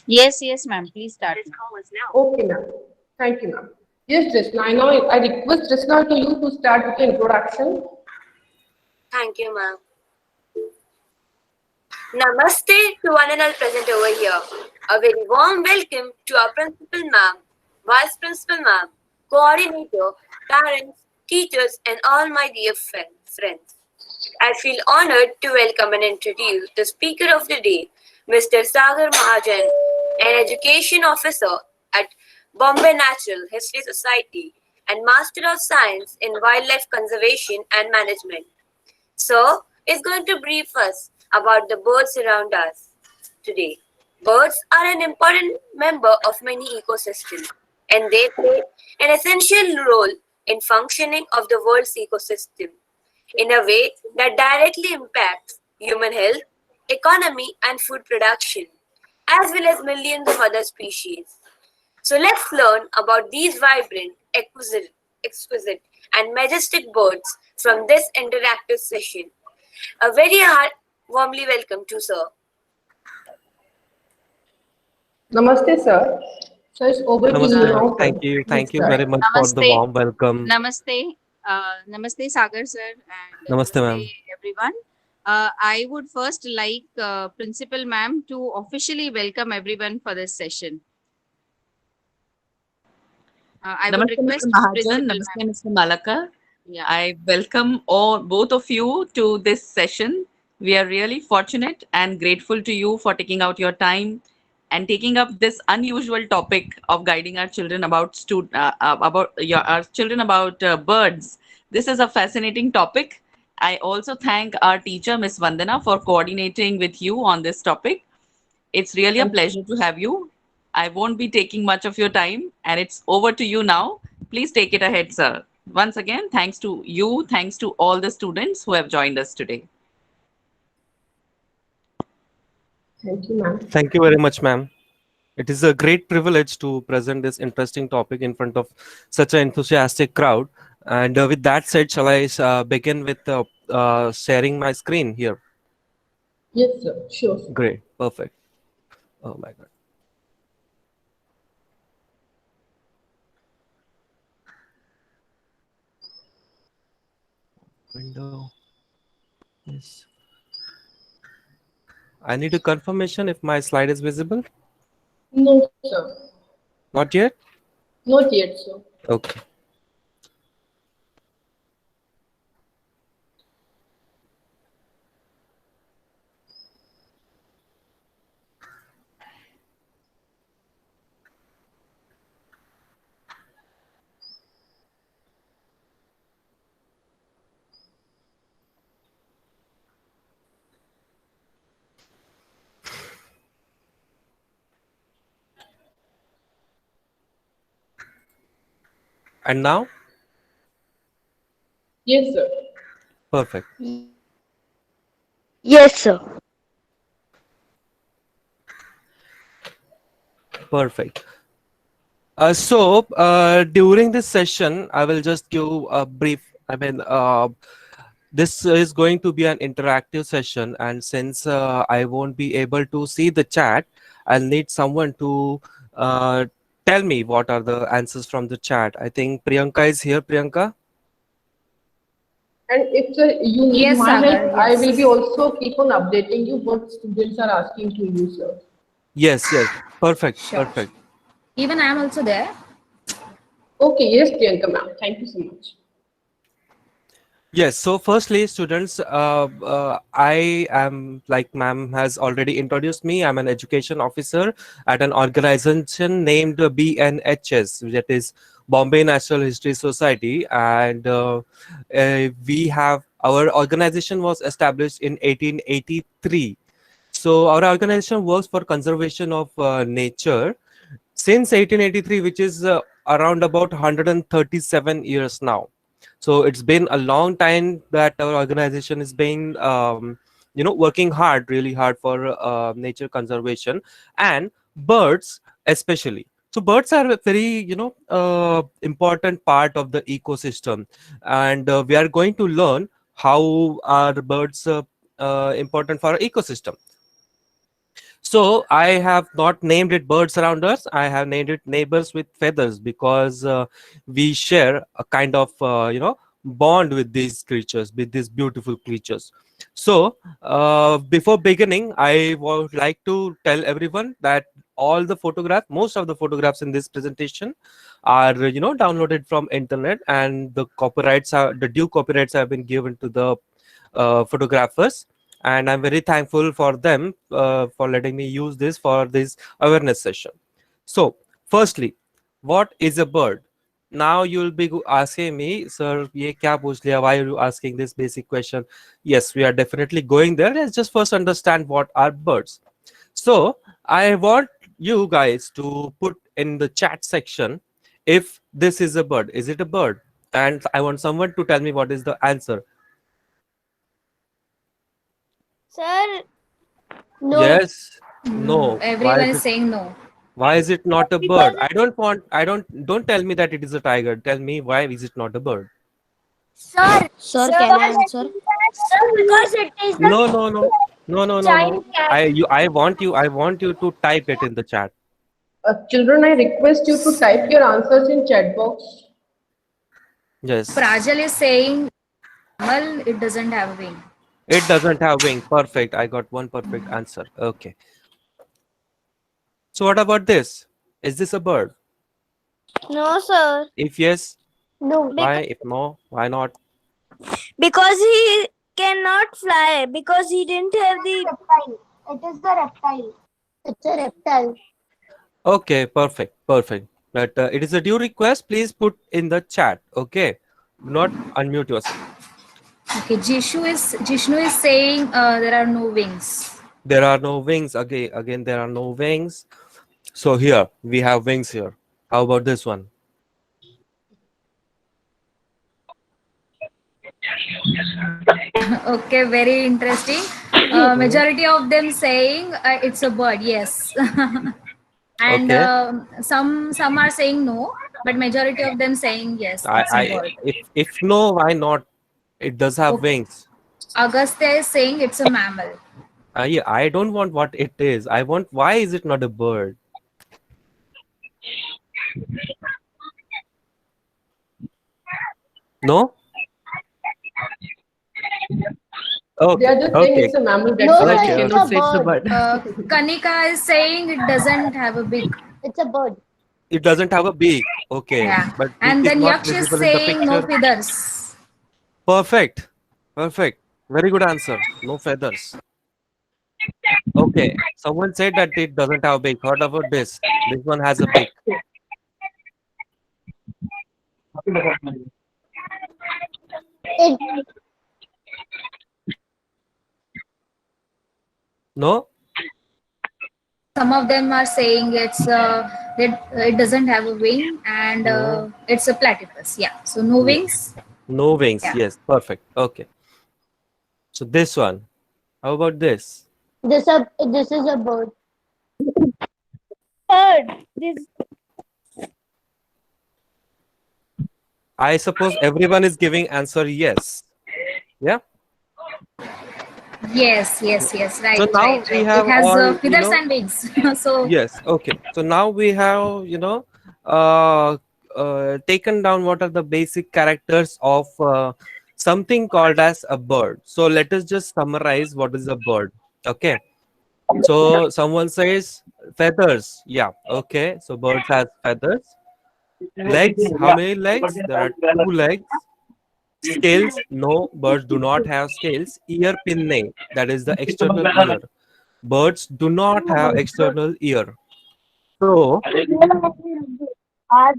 Yes, ma'am. Please start. Okay, ma'am. Thank you, ma'am. Yes, Jessna, I know I request Jessna to you to start with the introduction. Thank you, ma'am. Namaste to one and all present over here. A very warm welcome to our principal ma'am, vice principal ma'am, coordinator, parents, teachers, and all my dear friends. I feel honored to welcome and introduce the speaker of the day, Mr. Sagar Mahajan, an education officer at Bombay Natural History Society and Master of Science in Wildlife Conservation and Management. So, is going to brief us about the birds around us today. Birds are an important member of many ecosystems and they play an essential role in functioning of the world's ecosystem in a way that directly impacts human health, economy and food production as well as millions of other species. So let's learn about these vibrant, exquisite and majestic birds from this interactive session. A very warmly welcome to sir. Namaste, sir. So it's over to you Namaste, Uh, ma'am. now, sir. Thank Please you start. very much for the Namaste. warm welcome. Namaste. Namaste, Sagar sir, and Namaste, namaste, ma'am. everyone. I would first like Principal Ma'am to officially welcome everyone for this session. I would Namaste, Mr. request Mahajan. Principal Namaste, Ma'am. Mr. Malaka. Yeah. I welcome all both of you to this session. We are really fortunate and grateful to you for taking out your time and taking up this unusual topic of guiding our children about birds. This is a fascinating topic. I also thank our teacher, Miss Vandana, for coordinating with you on this topic. It's really a Thank you. pleasure to have you. I won't be taking much of your time, and it's over to you now. Please take it ahead, sir. Once again, thanks to you, thanks to all the students who have joined us today. Thank you, ma'am. Thank you very much, ma'am. It is a great privilege to present this interesting topic in front of such an enthusiastic crowd. And with that said, shall I begin with sharing my screen here? Yes, sir. Sure, sir. Great, perfect. Oh my God. Window. Yes. I need a confirmation if my slide is visible. No, sir. Not yet? Not yet, sir. Okay. And now? Yes, sir. Perfect. Yes, sir. Perfect. During this session, I will just give a brief. This is going to be an interactive session, and since I won't be able to see the chat, I'll need someone to tell me what are the answers from the chat. I think Priyanka is here. Priyanka? And if sir, you need Yes, my Sagar. help, I will be Yes. also keep on updating you what students are asking to you, sir. Yes, yes. Perfect, Sure. perfect. Even I am also there. Okay, yes, Priyanka, ma'am. Thank you so much. Yes, so firstly, students, I am, like ma'am has already introduced me, I'm an education officer at an organization named BNHS, that is Bombay Natural History Society. And we have, our organization was established in 1883. So our organization works for conservation of nature since 1883, which is around about 137 years now. So it's been a long time that our organization is being working hard, really hard for nature conservation and birds especially. So birds are a very important part of the ecosystem, and we are going to learn how are birds important for our ecosystem. So I have not named it birds around us. I have named it neighbors with feathers because we share a kind of bond with these creatures, with these beautiful creatures. So before beginning, I would like to tell everyone that all the photographs, most of the photographs in this presentation, are downloaded from internet, and the due copyrights have been given to the photographers, and I'm very thankful for them for letting me use this for this awareness session. So firstly, what is a bird? Now you'll be asking me, sir, ye kya pooch liya? Why are you asking this basic question? Yes, we are definitely going there. Let's just first understand what are birds. So I want you guys to put in the chat section if this is a bird. Is it a bird? And I want someone to tell me what is the answer. Sir, no. Yes. No. Everyone is saying no. Why is it not a Because bird? Don't tell me that it is a tiger. Tell me why is it not a bird? Sir, can I answer? Sir, because it is the No, no, no. No, no, no, no. giant cat. I want you to type it in the chat. Children, I request you to type your answers in chat box. Yes. Prajal is saying mammal, it doesn't have wing. It doesn't have wing. Perfect. I got one perfect answer. Okay. So what about this? Is this a bird? No, sir. If yes, No. why? If no, why not? Because he cannot fly. Because he didn't have the reptile. It is the reptile. It's a reptile. Okay, perfect, perfect. But it is a due request. Please put in the chat. Okay, do not unmute yourself. Okay, Jishnu is saying there are no wings. There are no wings. Again, there are no wings. So here we have wings here. How about this one? Okay, very interesting. Majority of them saying it's a bird. Yes, and Okay. some are saying no, but majority of them saying yes. It's a bird. If no, why not? It does have Okay. wings. Agastya is saying it's a mammal. Yeah, I don't want what it is. I want why is it not a bird? No? They are Okay, just saying okay. it's a mammal. That's No, all. sir, Okay, it's okay. a bird. Kanika is saying it doesn't have a beak. It's a bird. It doesn't have a beak. Okay, Yeah, but beak and is then not Yaksh is visible in the saying no picture. feathers. Perfect. Perfect. Very good answer. No feathers. Okay. Someone said that it doesn't have a beak. What about this? This one has a beak. It, No? Some of them are saying it doesn't have a wing and it's a platypus. Yeah, so no Yeah. wings. No wings. Yeah. Yes. Perfect. Okay. So this one. How about this? this is a bird. Bird. This I suppose everyone is giving answer yes. Yeah. Yes. Right. So now right. we have It has all, feathers and wings. So yes. Okay. So now we have, taken down what are the basic characters of something called as a bird. So let us just summarize what is a bird. Okay. So someone says feathers. Yeah. Okay. So birds has feathers. Legs. How many legs? There are two legs. Scales. No, birds do not have scales. Ear pinnae. That is the external ear. Birds do not have external ear. So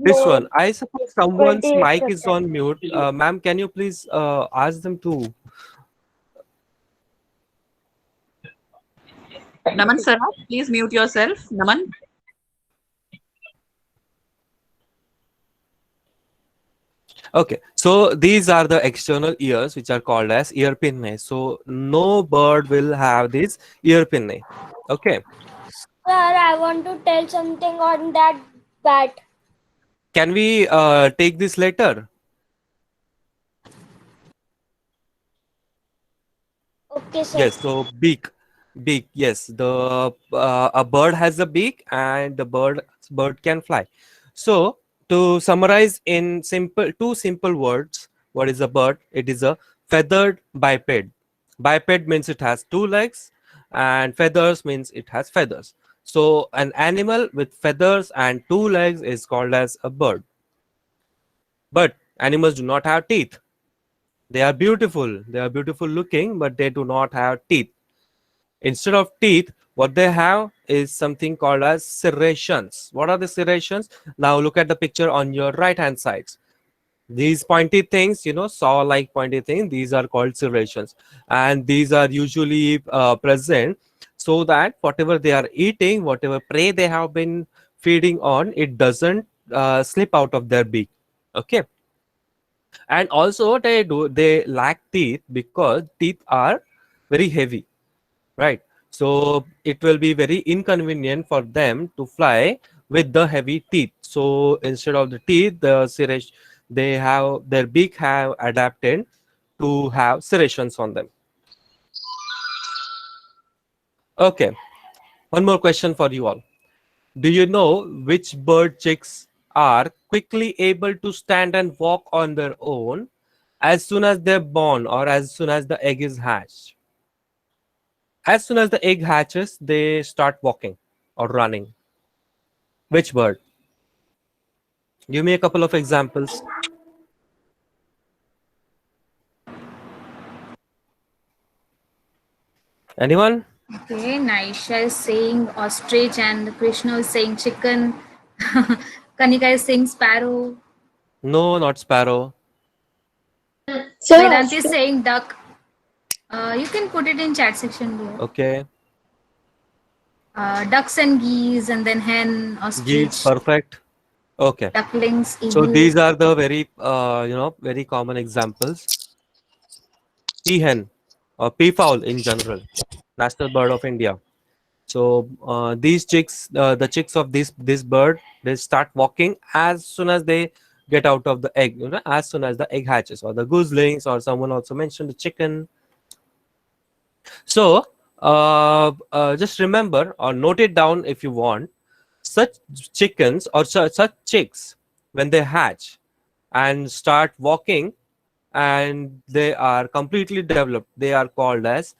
this one, I suppose someone's 28%. mic is on mute. Ma'am, can you please ask them to? Naman Saraf, please mute yourself. Naman. Okay, so these are the external ears which are called as ear pinnae. So no bird will have this ear pinnae. Okay, Sir, I want to tell something on that bat. can we take this later? Okay, sir. Yes, so beak. Beak, yes. The a bird has a beak, and the bird can fly. So to summarize in two simple words, what is a bird? It is a feathered biped. Biped means it has two legs, and feathers means it has feathers. So an animal with feathers and two legs is called as a bird. But animals do not have teeth. They are beautiful. They are beautiful looking, but they do not have teeth. Instead of teeth, what they have is something called as serrations. What are the serrations? Now look at the picture on your right hand side. These pointy things, saw like pointy things, these are called serrations, and these are usually present so that whatever they are eating, whatever prey they have been feeding on, it doesn't slip out of their beak. Okay. And also they lack teeth because teeth are very heavy, right? So it will be very inconvenient for them to fly with the heavy teeth. So instead of the teeth, they have their beak have adapted to have serrations on them. Okay, one more question for you all. Do you know which bird chicks are quickly able to stand and walk on their own as soon as they're born or as soon as the egg is hatched? As soon as the egg hatches, they start walking or running. Which bird? Give me a couple of examples. Anyone? Okay, Naisha is saying ostrich and Krishna is saying chicken. Kanika is saying sparrow. No, not sparrow. Vedanti is saying duck. You can put it in chat section below. Okay. Ducks and geese, and then hen, ostrich, Geese, perfect. Okay. ducklings, So eagle. these are the very, very common examples. Peahen or peafowl in general, national bird of India. So these chicks, the chicks of this bird, they start walking as soon as they get out of the egg. As soon as the egg hatches, or the goslings, or someone also mentioned the chicken. So just remember or note it down if you want. Such chickens or such chicks, when they hatch and start walking and they are completely developed, they are called as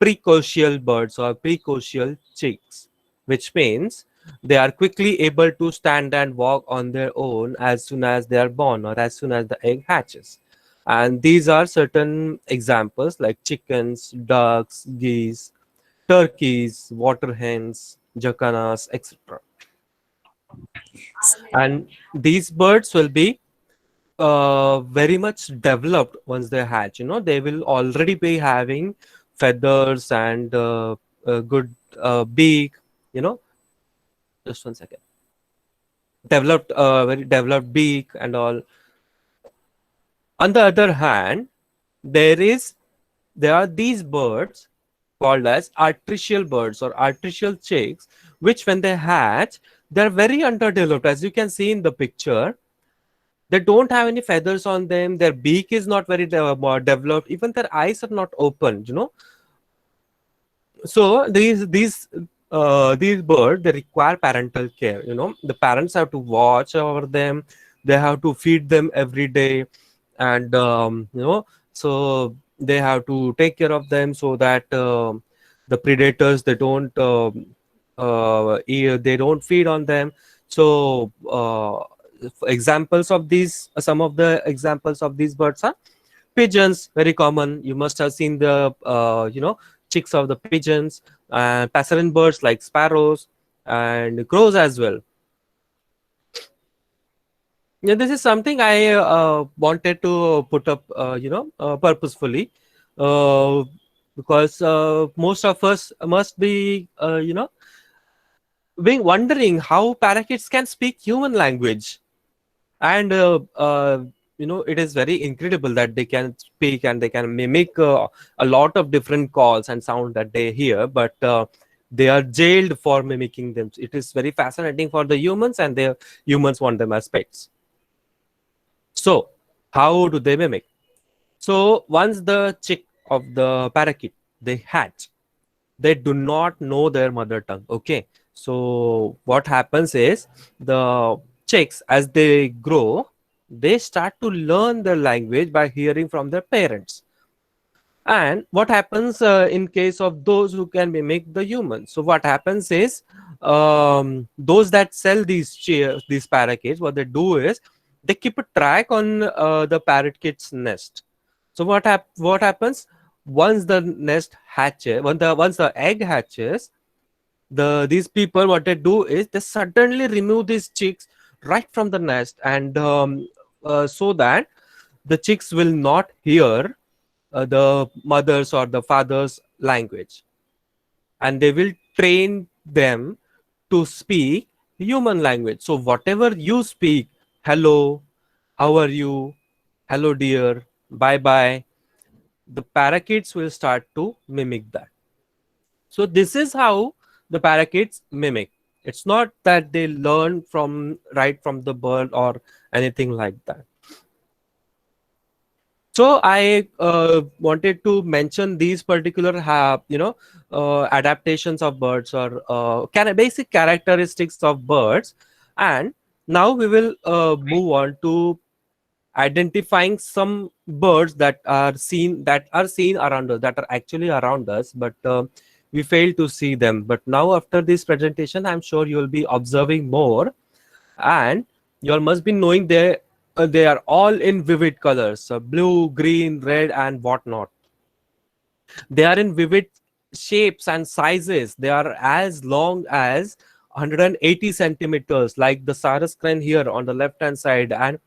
precocial birds or precocial chicks, which means they are quickly able to stand and walk on their own as soon as they are born or as soon as the egg hatches. And these are certain examples like chickens, ducks, geese, turkeys, water hens, jacanas, etc. And these birds will be very much developed once they hatch. They will already be having feathers and a good beak. Just 1 second. Developed, very developed beak and all. On the other hand, there are these birds called as artificial birds or artificial chicks, which when they hatch, they're very underdeveloped. As you can see in the picture, they don't have any feathers on them. Their beak is not very developed. Even their eyes are not open. So these birds, they require parental care. The parents have to watch over them. They have to feed them every day, and so they have to take care of them so that the predators, they don't feed on them. So examples of these, some of the examples of these birds are pigeons, very common. You must have seen the chicks of the pigeons, and passerine birds like sparrows and crows as well. Yeah, this is something I wanted to put up, purposefully, uh, because most of us must be, being wondering how parakeets can speak human language. And it is very incredible that they can speak and they can mimic a lot of different calls and sound that they hear, but they are jailed for mimicking them. It is very fascinating for the humans, and the humans want them as pets. So how do they mimic? So once the chick of the parakeet, they hatch, they do not know their mother tongue. Okay, so what happens is the chicks, as they grow, they start to learn their language by hearing from their parents. And what happens in case of those who can mimic the humans? So what happens is, those that sell these parakeets, what they do is they keep a track on the parakeet's nest. So what happens once the nest hatches, once the egg hatches, these people, what they do is they suddenly remove these chicks right from the nest, and so that the chicks will not hear the mother's or the father's language, and they will train them to speak human language. So whatever you speak, hello, how are you, hello dear, bye bye, the parakeets will start to mimic that. So this is how the parakeets mimic. It's not that they learn from right from the bird or anything like that. So I wanted to mention these particular adaptations of birds, or basic characteristics of birds. And now we will move on to identifying some birds that are seen around us, that are actually around us, but we fail to see them. But now after this presentation, I'm sure you'll be observing more, and you all must be knowing they are all in vivid colors, blue, green, red, and whatnot. They are in vivid shapes and sizes. They are as long as 180 centimeters, like the Sarus crane here on the left hand side, and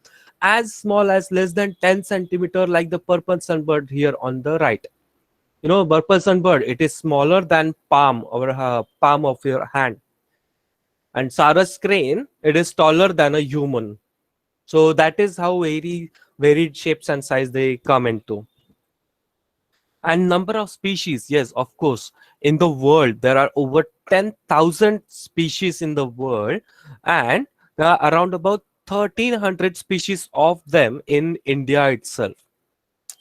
as small as less than 10 centimeter, like the purple sunbird here on the right. Purple sunbird, it is smaller than palm of your hand. And Sarus crane, it is taller than a human. So that is how varied shapes and size they come into. And number of species, yes, of course, in the world there are over 10,000 species in the world, and there are around about 1,300 species of them in India itself.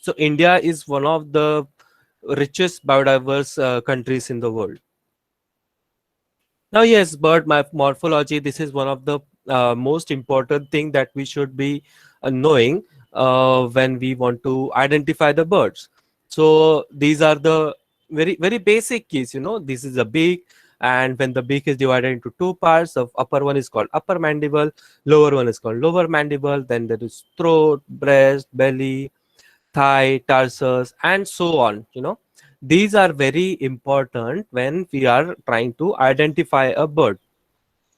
So India is one of the richest biodiverse countries in the world. Now, yes, bird morphology, this is one of the most important thing that we should be knowing when we want to identify the birds. So these are the very basic keys. This is a beak, and when the beak is divided into two parts, the upper one is called upper mandible, lower one is called lower mandible, then there is throat, breast, belly, thigh, tarsus, and so on. These are very important when we are trying to identify a bird.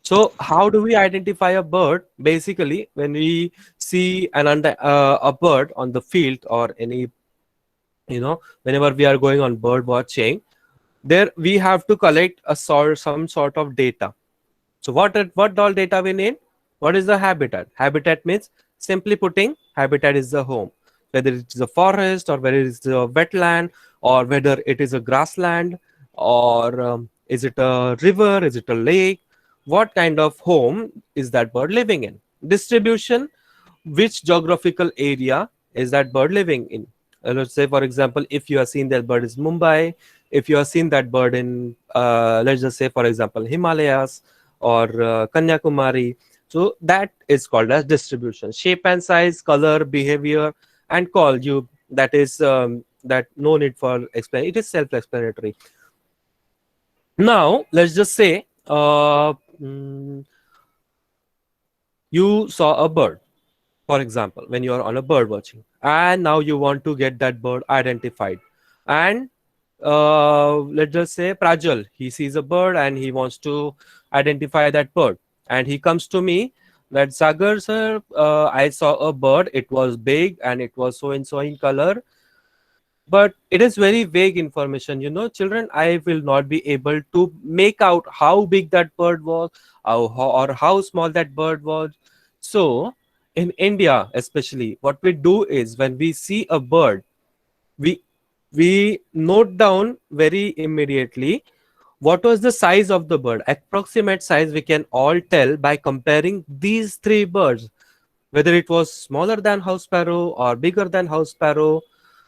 So how do we identify a bird? Basically, when we see a bird on the field, or whenever we are going on bird watching, there we have to collect some sort of data. So what all data we need? What is the habitat? Habitat means, simply putting, habitat is the home. Whether it is a forest, or whether it is a wetland, or whether it is a grassland, or is it a river, is it a lake? What kind of home is that bird living in? Distribution, which geographical area is that bird living in? Let's say, for example, if you have seen that bird is Mumbai, if you have seen that bird in, let's just say, for example, Himalayas or Kanyakumari, so that is called as distribution. Shape and size, color, behavior, and call, that is that no need for explain. It is self-explanatory. Now let's just say you saw a bird, for example, when you are on a bird watching, and now you want to get that bird identified. And let's just say Prajal, he sees a bird and he wants to identify that bird, and he comes to me that, Sagar sir, I saw a bird, it was big and it was so and so in color, but it is very vague information. Children, I will not be able to make out how big that bird was, or how small that bird was. So in India especially, what we do is, when we see a bird, we note down very immediately what was the size of the bird. Approximate size we can all tell by comparing these three birds, whether it was smaller than house sparrow or bigger than house sparrow.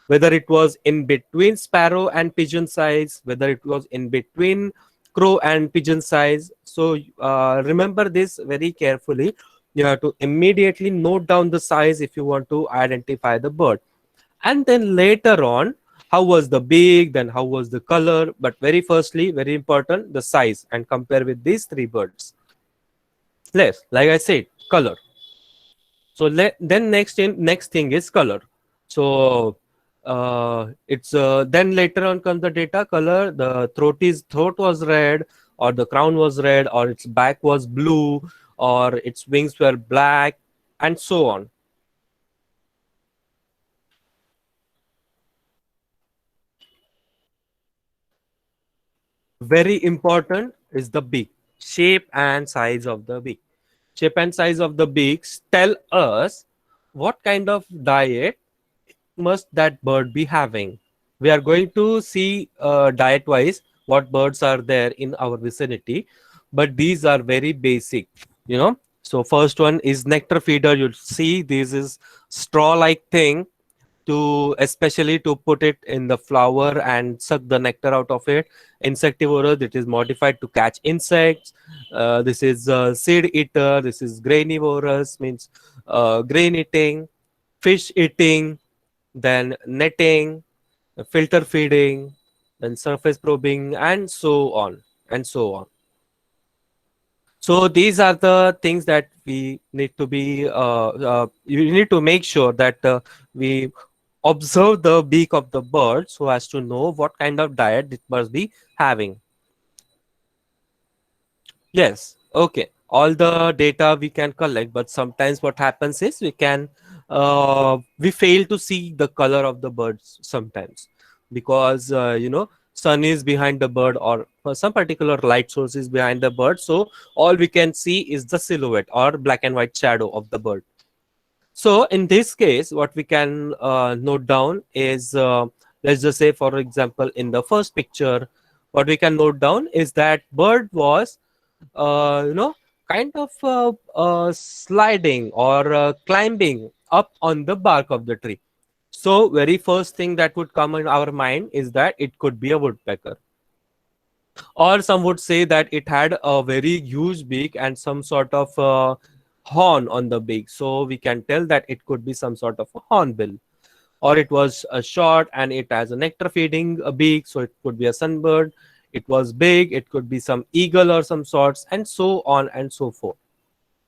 whether it was in between sparrow and pigeon size, whether it was in between crow and pigeon size. So remember this very carefully. You have to immediately note down the size if you want to identify the bird. And then later on, how was the beak, then how was the color, but very firstly, very important, the size, and compare with these three birds. Yes, like I said, color. So then next thing is color. So it's then later on comes the data color. The throat was red, or the crown was red, or its back was blue, or its wings were black, and so on. Very important is the beak, shape and size of the beak. Shape and size of the beaks tell us what kind of diet must that bird be having. We are going to see diet wise what birds are there in our vicinity, but these are very basic, you know. So first one is nectar feeder. You'll see this is straw like thing, to especially to put it in the flower and suck the nectar out of it. Insectivorous, it is modified to catch insects. This is seed eater. This is grainivorous, means grain eating, fish eating, then netting, filter feeding, then surface probing, and so on and so on. So these are the things that we need to be you need to make sure that we observe the beak of the bird so as to know what kind of diet it must be having. Yes, okay. All the data we can collect, but sometimes what happens is we fail to see the color of the birds sometimes, because sun is behind the bird, or some particular light source is behind the bird. So all we can see is the silhouette or black and white shadow of the bird. So in this case, what we can note down is, let's just say, for example, in the first picture, what we can note down is that bird was, kind of sliding or climbing up on the bark of the tree. So very first thing that would come in our mind is that it could be a woodpecker. Or some would say that it had a very huge beak and some sort of horn on the beak. So we can tell that it could be some sort of a hornbill. Or it was short and it has a nectar feeding beak, so it could be a sunbird. It was big, it could be some eagle or some sorts, and so on and so forth.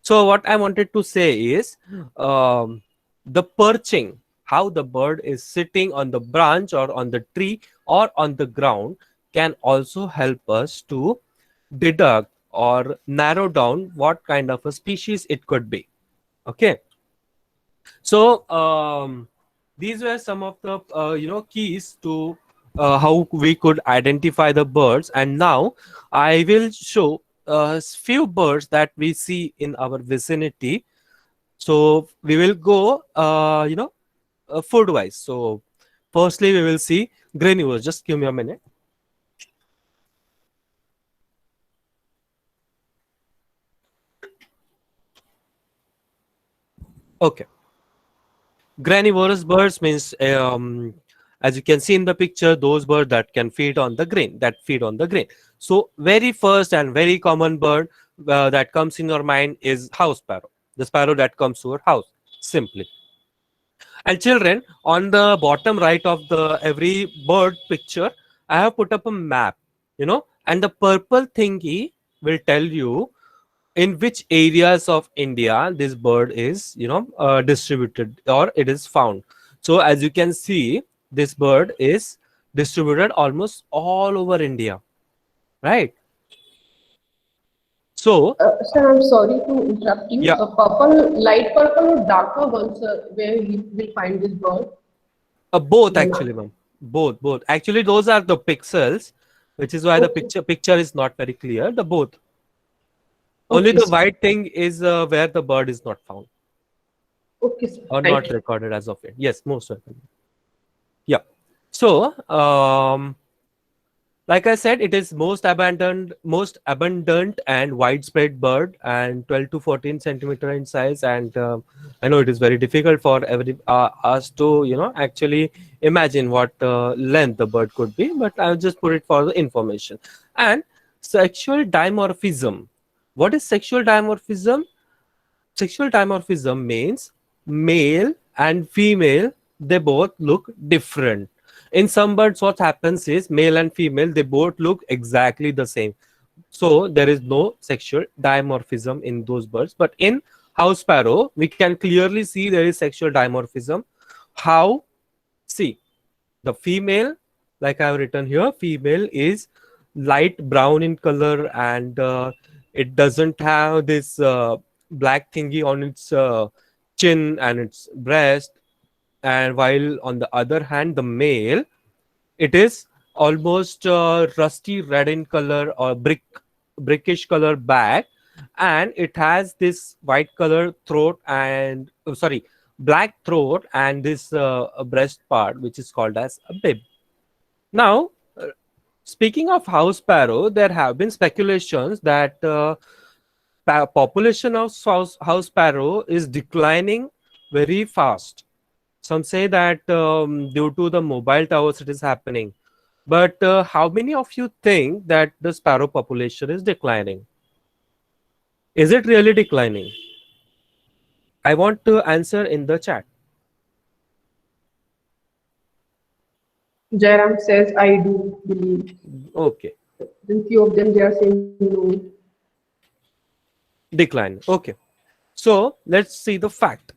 So what I wanted to say is the perching, how the bird is sitting on the branch or on the tree or on the ground, can also help us to deduct or narrow down what kind of a species it could be. Okay. So these were some of the keys to how we could identify the birds. And now I will show a few birds that we see in our vicinity. So we will go food wise. So firstly we will see grainivorous. Just give me a minute. Okay. Granivorous birds means, as you can see in the picture, those birds that can feed on the grain, that feed on the grain. So very first and very common bird that comes in your mind is house sparrow, the sparrow that comes to your house, simply. And children, on the bottom right of the every bird picture, I have put up a map, and the purple thingy will tell you in which areas of India this bird is, distributed or it is found. So as you can see, this bird is distributed almost all over India, right? So, Sir, I'm sorry to interrupt you. Yeah. The purple, light purple or darker ones, where you will find this bird? both actually, ma'am. Both. Actually, those are the pixels, which is why the picture is not very clear. The both. Only Okay, the sir. white thing is where the bird is not found Okay, sir. or Thank not you. recorded as of yet. Yes, most welcome. Yeah. So, Like I said, it is most abundant and widespread bird, and 12 to 14 centimeter in size. And I know it is very difficult for us to actually imagine what length the bird could be, but I'll just put it for the information. And sexual dimorphism. What is sexual dimorphism? Sexual dimorphism means male and female, they both look different. In some birds, what happens is male and female, they both look exactly the same. So there is no sexual dimorphism in those birds. But in house sparrow, we can clearly see there is sexual dimorphism. How? See, the female, like I have written here, female is light brown in color, and it doesn't have this black thingy on its chin and its breast. And while on the other hand, the male, it is almost rusty red in color or brickish color back, and it has this white color throat and black throat and this breast part, which is called as a bib. Now, speaking of house sparrow, there have been speculations that population of house sparrow is declining very fast. Some say that due to the mobile towers it is happening. But how many of you think that the sparrow population is declining? Is it really declining? I want to answer in the chat. Jairam says, I do believe. Okay. Then few of them, they are saying no. Decline. Okay. So let's see the fact.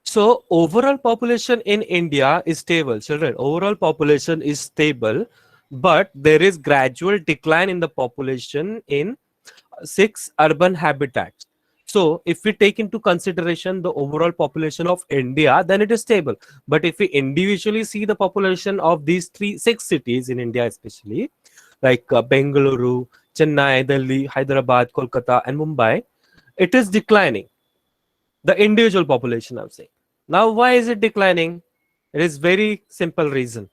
So overall population in India is stable, children. Overall population is stable, but there is gradual decline in the population in 6 urban habitats. So if we take into consideration the overall population of India, then it is stable. But if we individually see the population of these 6 cities in India, especially like Bengaluru, Chennai, Delhi, Hyderabad, Kolkata, and Mumbai, it is declining. The individual population, I'm saying. Now, why is it declining? It is very simple reason.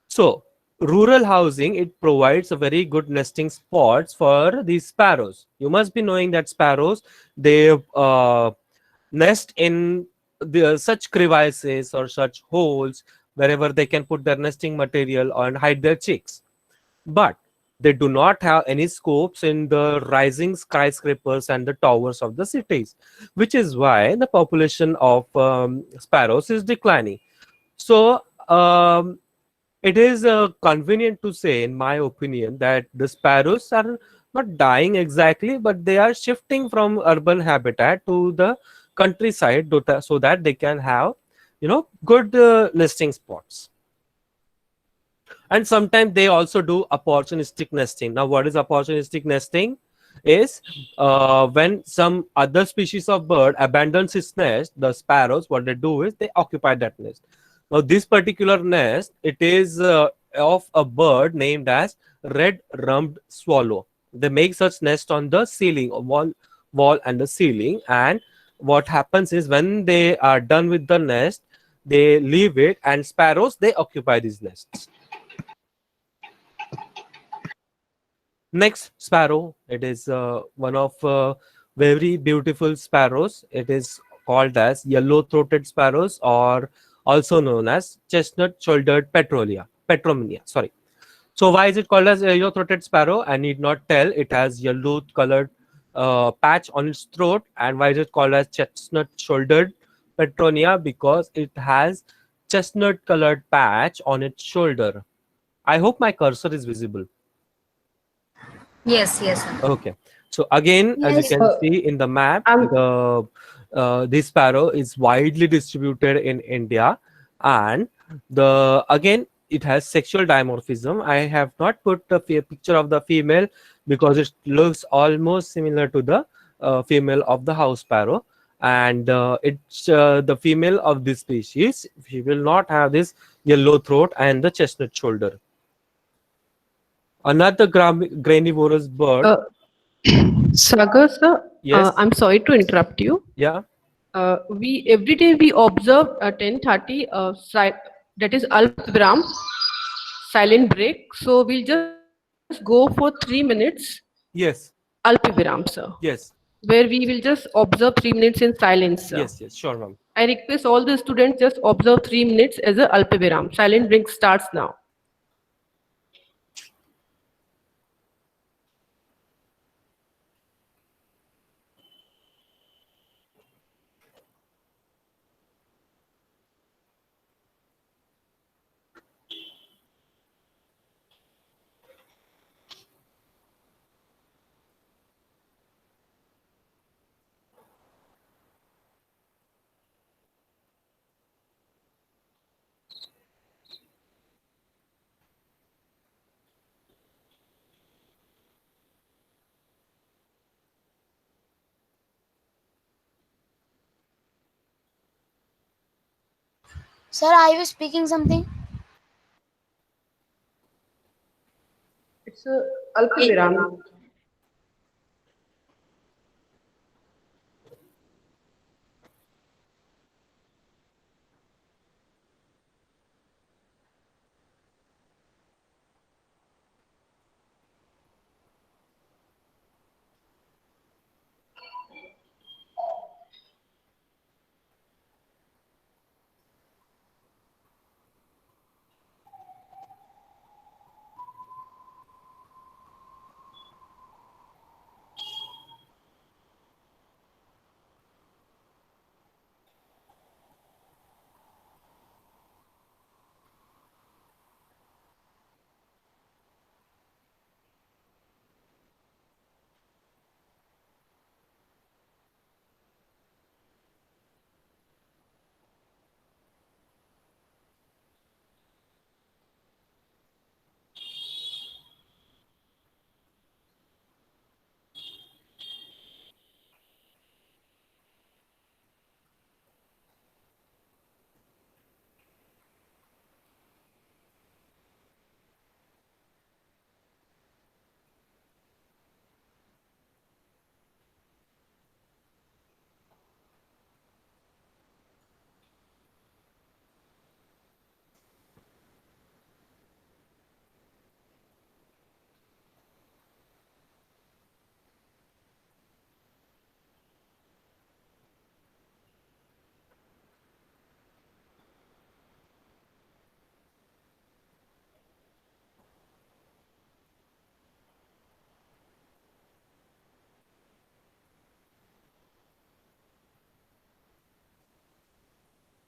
So, rural housing, it provides a very good nesting spots for these sparrows. You must be knowing that sparrows, they nest in such crevices or such holes wherever they can put their nesting material and hide their chicks. But they do not have any scopes in the rising skyscrapers and the towers of the cities, which is why the population of sparrows is declining. So it is convenient to say, in my opinion, that the sparrows are not dying exactly, but they are shifting from urban habitat to the countryside so that they can have, good nesting spots. And sometimes they also do opportunistic nesting. Now, what is opportunistic nesting? Is when some other species of bird abandons its nest, the sparrows, what they do is they occupy that nest. Now, this particular nest, it is of a bird named as red-rumped swallow. They make such nest on the ceiling, wall and the ceiling. And what happens is when they are done with the nest, they leave it, and sparrows, they occupy these nests. Next, sparrow. It is one of very beautiful sparrows. It is called as yellow-throated sparrows, or also known as chestnut-shouldered petrominia. Sorry. So why is it called as yellow-throated sparrow? I need not tell. It has yellow-colored patch on its throat. And why is it called as chestnut-shouldered petronia? Because it has chestnut-colored patch on its shoulder. I hope my cursor is visible. Yes, yes. Okay. So again, as you can see in the map, this sparrow is widely distributed in India, and again it has sexual dimorphism. I have not put a picture of the female because it looks almost similar to the female of the house sparrow, and it's the female of this species. She will not have this yellow throat and the chestnut shoulder. Another granivorous bird. Sagar sir, Yes. I'm sorry to interrupt you. Yeah. We every day we observe 10:30 that is Alpviram, silent break. So we'll just go for 3 minutes, Yes, Alpviram, sir, yes, where we will just observe 3 minutes in silence, sir. yes, sure, ma'am. I request all the students just observe 3 minutes as a Alpviram. Silent break starts now. Sir, are you speaking something? It's a Alpviram.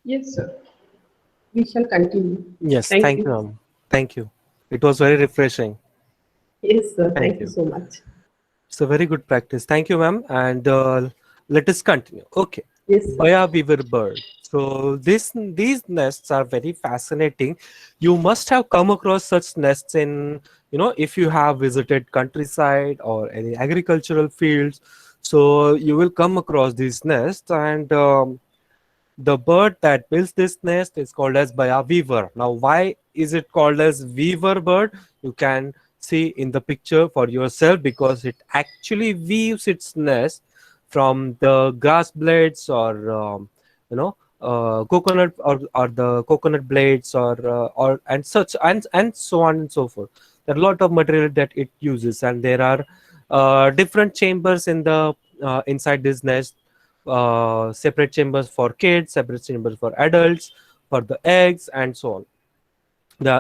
Yes, sir. We shall continue. Yes, Thank thank you, you. ma'am. Thank you. It was very refreshing. Yes, sir. Thank Thank you you. so much. It's a very good practice. Thank you, ma'am. And let us continue. Okay. Yes, sir. Baya beaver bird. So these nests are very fascinating. You must have come across such nests in, if you have visited countryside or any agricultural fields. So you will come across these nests, and the bird that builds this nest is called as Baya weaver. Now, why is it called as weaver bird? You can see in the picture for yourself, because it actually weaves its nest from the grass blades, or coconut, or the coconut blades, or and such, and so on and so forth. There are a lot of material that it uses, and there are different chambers in the inside this nest, separate chambers for kids, separate chambers for adults, for the eggs, and so on.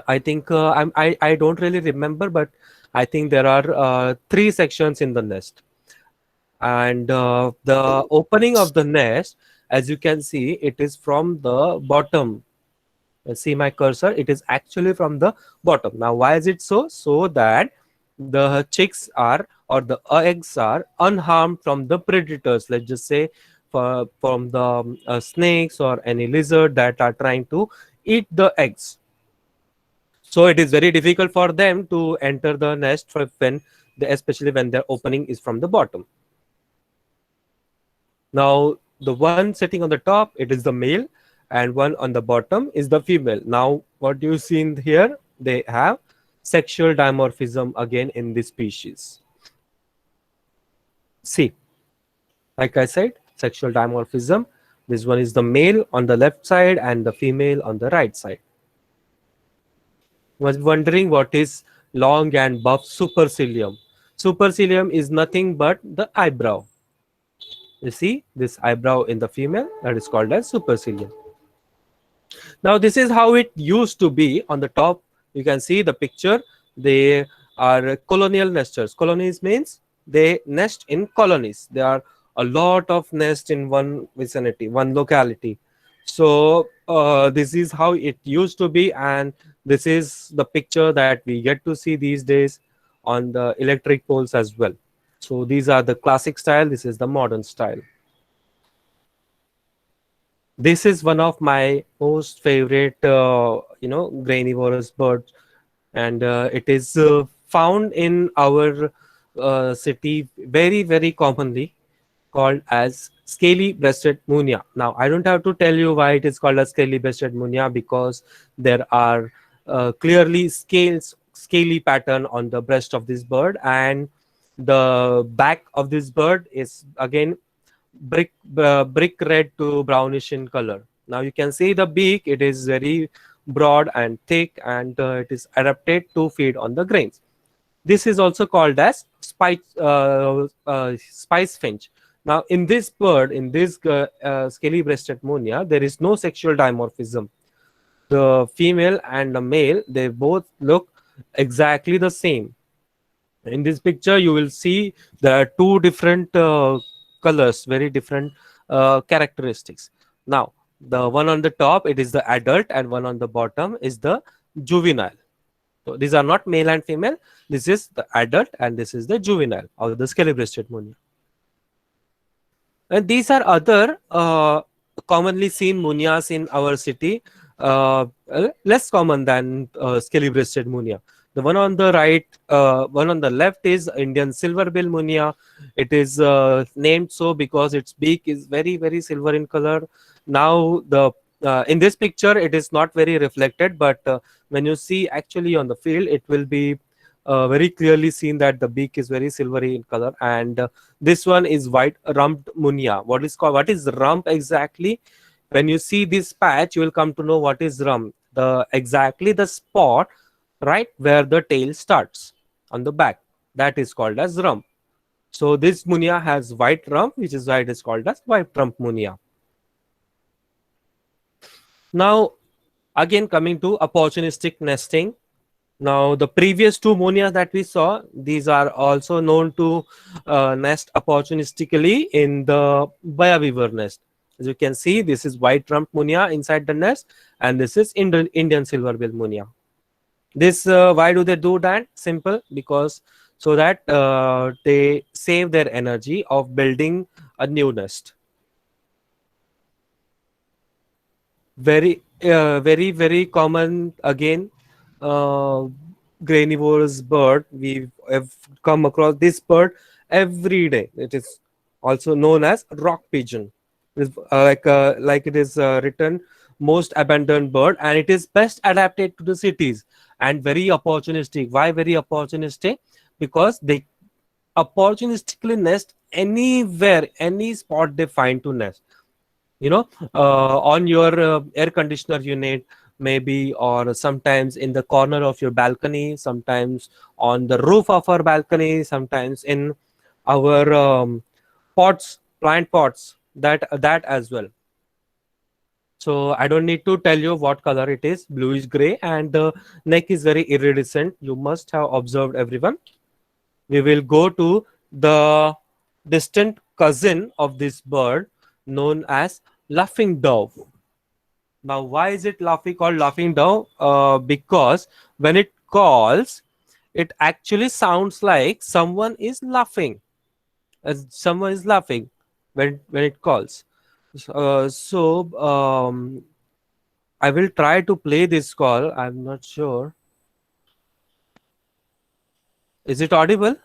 I think I don't really remember, but I think there are three sections in the nest. And the opening of the nest, as you can see, it is from the bottom. See my cursor, it is actually from the bottom. Now, why is it so? So that the chicks are, or the eggs are, unharmed from the predators, let's just say from the snakes or any lizard that are trying to eat the eggs. So it is very difficult for them to enter the nest especially when their opening is from the bottom. Now, the one sitting on the top, it is the male, and one on the bottom is the female. Now, what you see in here, they have sexual dimorphism again in this species. See, like I said, sexual dimorphism. This one is the male on the left side and the female on the right side. Was wondering what is long and buff supercilium. Supercilium is nothing but the eyebrow. You see this eyebrow in the female, that is called as supercilium. Now this is how it used to be. On the top you can see the picture. They are colonial nesters. Colonies means they nest in colonies. There are a lot of nest in one vicinity, one locality. So this is how it used to be, and this is the picture that we get to see these days on the electric poles as well. So these are the classic style, this is the modern style. This is one of my most favorite grainivorous birds, and it is found in our city very commonly, called as scaly breasted munia. Now I don't have to tell you why it is called as scaly breasted munia, because there are clearly scaly pattern on the breast of this bird, and the back of this bird is again brick red to brownish in color. Now you can see the beak, it is very broad and thick, and it is adapted to feed on the grains. This is also called as spice finch. Now in this bird, in this scaly breasted munia, there is no sexual dimorphism. The female and the male, they both look exactly the same. In this picture you will see there are two different colors, very different characteristics. Now the one on the top, it is the adult, and one on the bottom is the juvenile. So these are not male and female, this is the adult and this is the juvenile of the scaly breasted munia. And these are other commonly seen munias in our city, less common than scaly breasted munia. The one on the right, one on the left is Indian silverbill munia. It is named so because its beak is very silver in color. Now the in this picture it is not very reflected, but when you see actually on the field, it will be very clearly seen that the beak is very silvery in color. And this one is white rumped munia. What is rump exactly? When you see this patch, you will come to know what is rump. Exactly the spot right where the tail starts on the back, that is called as rump. So this munia has white rump, which is why it is called as white rump munia. Now again, coming to opportunistic nesting. Now the previous two munia that we saw, these are also known to nest opportunistically in the weaver nest. As you can see, this is white rump munia inside the nest, and this is Indian silverbill munia. This why do they do that? Simple, because so that they save their energy of building a new nest. Very common again, grainivorous bird. We have come across this bird every day. It is also known as rock pigeon. It's, like it is written, most abandoned bird, and it is best adapted to the cities and very opportunistic. Why very opportunistic? Because they opportunistically nest anywhere, any spot they find to nest. On your air conditioner unit maybe, or sometimes in the corner of your balcony, sometimes on the roof of our balcony, sometimes in our plant pots, that as well. So I don't need to tell you what color it is, bluish gray, and the neck is very iridescent. You must have observed, everyone. We will go to the distant cousin of this bird, known as laughing dove. Now why is it called laughing dove? Because when it calls, it actually sounds like someone is laughing, as someone is laughing when it calls. I will try to play this call. I'm not sure. Is it audible?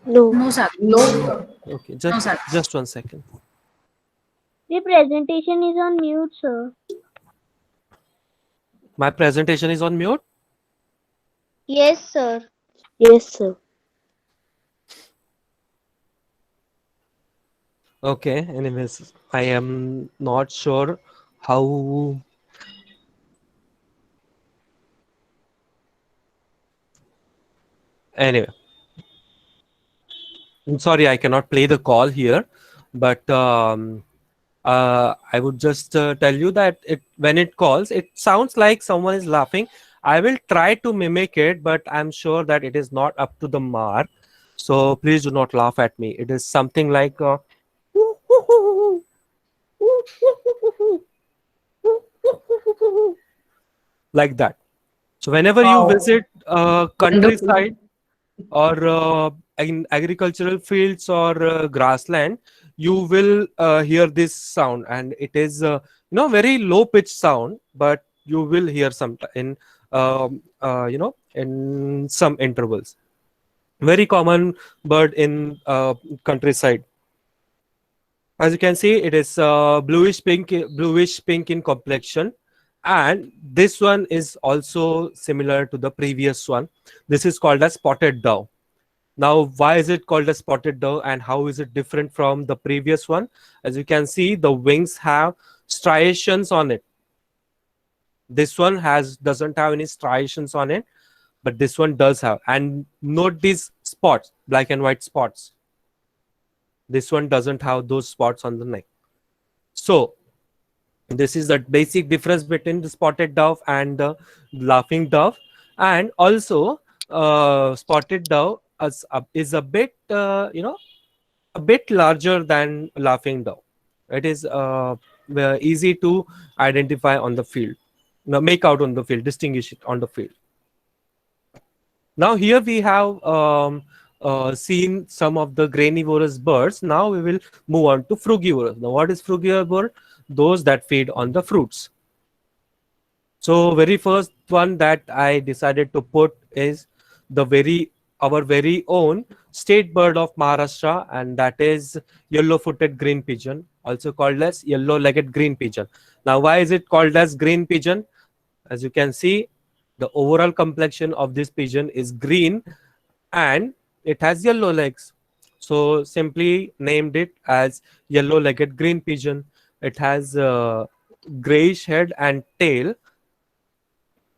No. No, sir. No, sir. Okay, No, sir. just 1 second. The presentation is on mute, sir. My presentation is on mute. Yes, sir. Yes, sir. Okay, anyways, I am not sure how Anyway, I'm sorry I cannot play the call here, but I would just tell you that when it calls, it sounds like someone is laughing. I will try to mimic it, but I'm sure that it is not up to the mark. So please do not laugh at me. It is something like like that. So whenever you Wow. visit Wonderful. countryside or in agricultural fields or grassland, you will hear this sound, and it is very low pitched sound, but you will hear some in in some intervals. Very common bird in countryside. As you can see, it is bluish pink in complexion, and this one is also similar to the previous one. This is called as spotted dove. Now, why is it called a spotted dove and how is it different from the previous one? As you can see, the wings have striations on it. This one doesn't have any striations on it, but this one does have. And note these spots, black and white spots. This one doesn't have those spots on the neck. So this is the basic difference between the spotted dove and the laughing dove. And also, spotted dove is a bit, a bit larger than laughing dove. It is easy to identify on the field, make out on the field, distinguish it on the field. Now here we have seen some of the granivorous birds. Now we will move on to frugivorous. Now what is frugivorous bird? Those that feed on the fruits. So very first one that I decided to put is our very own state bird of Maharashtra, and that is yellow-footed green pigeon, also called as yellow-legged green pigeon. Now why is it called as green pigeon? As you can see, the overall complexion of this pigeon is green and it has yellow legs. So simply named it as yellow-legged green pigeon. It has grayish head and tail.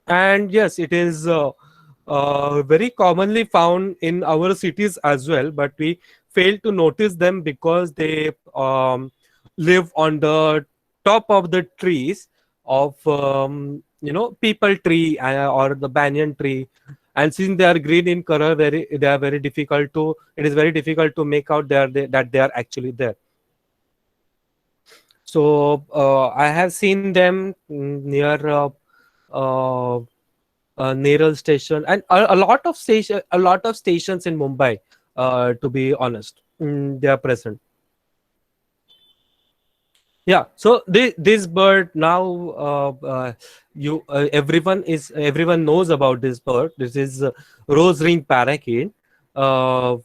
And yes, it is very commonly found in our cities as well, but we fail to notice them because they live on the top of the trees of people tree or the banyan tree. And since they are green in color, they are very difficult to. It is very difficult to make out that they are actually there. So I have seen them near uh, Neral station and a lot of stations in Mumbai. To be honest, they are present. Yeah. So this bird now, everyone knows about this bird. This is rose ring parakeet.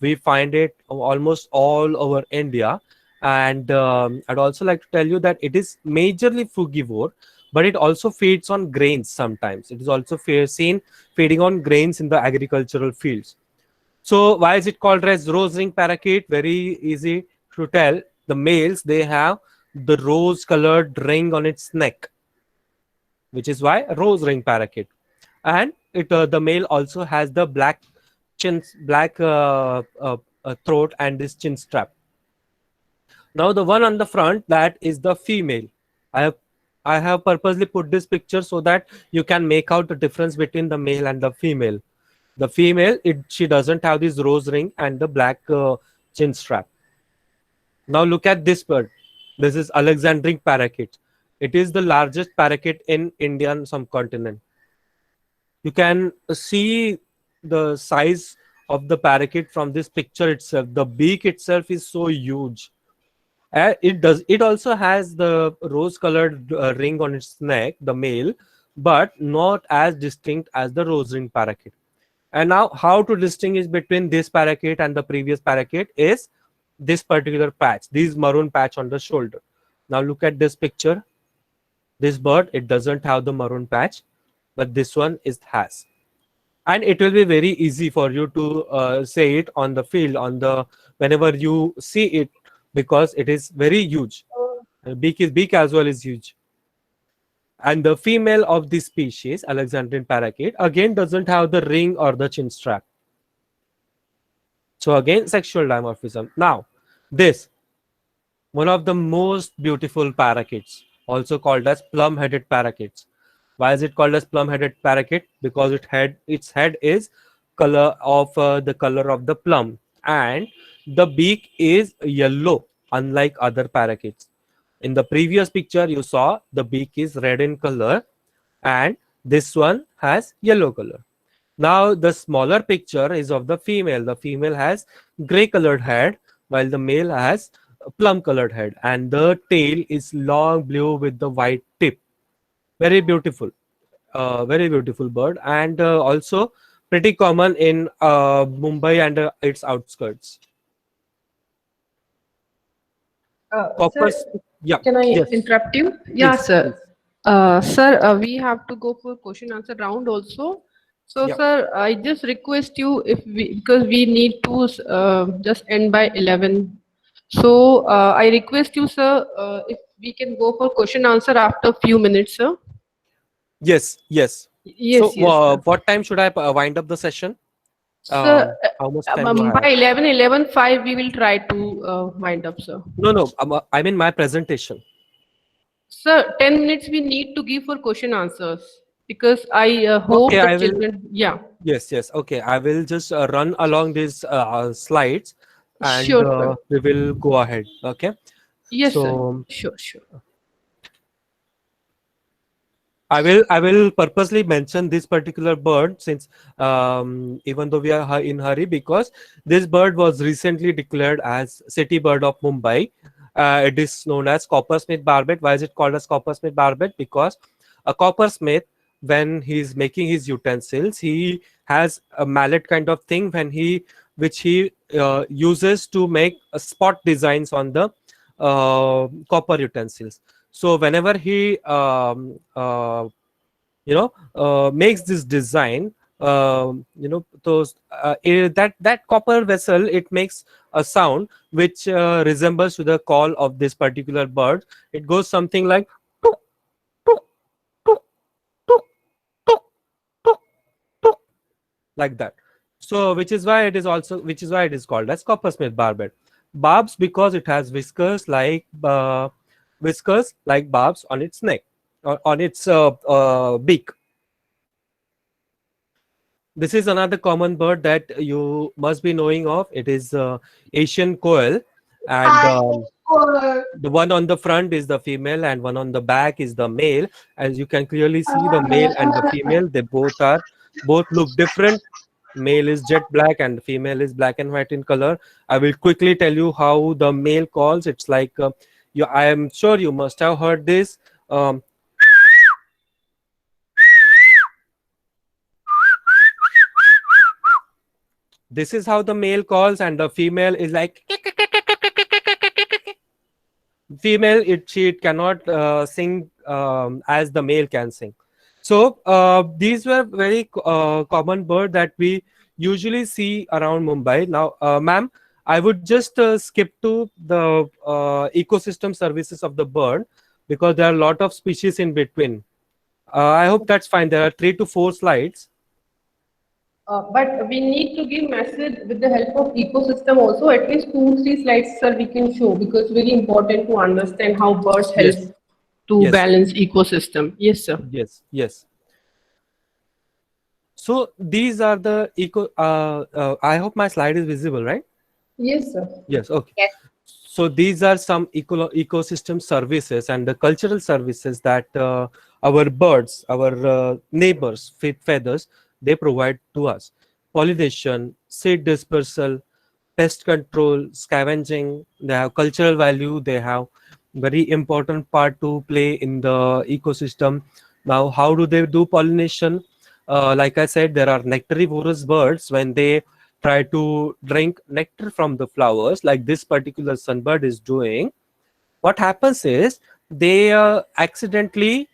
We find it almost all over India, and I'd also like to tell you that it is majorly frugivore, but it also feeds on grains sometimes. It is also seen feeding on grains in the agricultural fields. So why is it called as rose ring parakeet? Very easy to tell. The males, they have the rose colored ring on its neck, which is why rose ring parakeet. And the male also has the black throat and this chin strap. Now the one on the front, that is the female. I have purposely put this picture so that you can make out the difference between the male and the female. The female, she doesn't have this rose ring and the black chin strap. Now look at this bird. This is Alexandrine parakeet. It is the largest parakeet in Indian subcontinent. You can see the size of the parakeet from this picture itself. The beak itself is so huge. It also has the rose-colored ring on its neck, the male, but not as distinct as the rose ring parakeet. And now, how to distinguish between this parakeet and the previous parakeet is this particular patch, this maroon patch on the shoulder. Now look at this picture. This bird, it doesn't have the maroon patch, but this one has. And it will be very easy for you to say it on the field, whenever you see it, because it is very huge. Beak as well is huge. And the female of this species, Alexandrine parakeet, again doesn't have the ring or the chin strap. So again, sexual dimorphism. Now, this one of the most beautiful parakeets, also called as plum-headed parakeets. Why is it called as plum-headed parakeet? Because its head is the color of the plum, and the beak is yellow, unlike other parakeets. In the previous picture, you saw the beak is red in color, and this one has yellow color. Now the smaller picture is of the female. The female has gray colored head, while the male has a plum colored head, and the tail is long blue with the white tip. Very beautiful, very beautiful bird, and also pretty common in Mumbai and its outskirts. Sir, Coppers, yeah, can I yes, interrupt you? Yeah, please, sir. please. Sir, we have to go for question answer round also. So, Yeah. sir, I just request you if because we need to just end by 11. So, I request you, sir, if we can go for question answer after few minutes, sir. Yes, yes. So, Yes, yes, sir. what time should I wind up the session? Sir, How much time do I by have? 11:5 we will try to wind up, sir. No, no. I mean my presentation. Sir, 10 minutes we need to give for question answers because I hope Okay, the I will. children, yeah, Yes, yes. Okay, I will just run along these slides, and sure, sir. we will go ahead. Okay. Yes, sir. So Sure, sure. I will purposely mention this particular bird, since even though we are in hurry, because this bird was recently declared as city bird of Mumbai. It is known as coppersmith barbet. Why is it called as coppersmith barbet? Because a coppersmith, when he is making his utensils, he has a mallet kind of thing which he uses to make spot designs on the copper utensils. So whenever he makes this design, that copper vessel, it makes a sound which resembles to the call of this particular bird. It goes something like tuk, tuk, tuk, tuk, tuk, tuk, tuk, like that. So which is why it is called as coppersmith barbet. Barbs, because it has whiskers like barbs on its neck, on its beak. This is another common bird that you must be knowing of. It is Asian quail, and the one on the front is the female, and one on the back is the male. As you can clearly see, the male and the female, they both look different. Male is jet black and the female is black and white in color. I will quickly tell you how the male calls. It's like I am sure you must have heard this. This is how the male calls, and the female is like female. It cannot sing as the male can sing. So these were very common bird that we usually see around Mumbai. Now, ma'am, I would just skip to the ecosystem services of the bird, because there are a lot of species in between. I hope that's fine. There are 3 to 4 slides. But we need to give message with the help of ecosystem also. At least 2, 3 slides, sir, we can show because very important to understand how birds help Yes. to Yes. balance ecosystem. Yes, sir. Yes, yes. So these are the I hope my slide is visible, right? Yes, sir. Yes, okay. Yes. So these are some ecosystem services and the cultural services that our birds, our neighbors, feathers, they provide to us. Pollination, seed dispersal, pest control, scavenging. They have cultural value. They have very important part to play in the ecosystem. Now, how do they do pollination? Like I said, there are nectarivorous birds. When they try to drink nectar from the flowers, like this particular sunbird is doing, what happens is they accidentally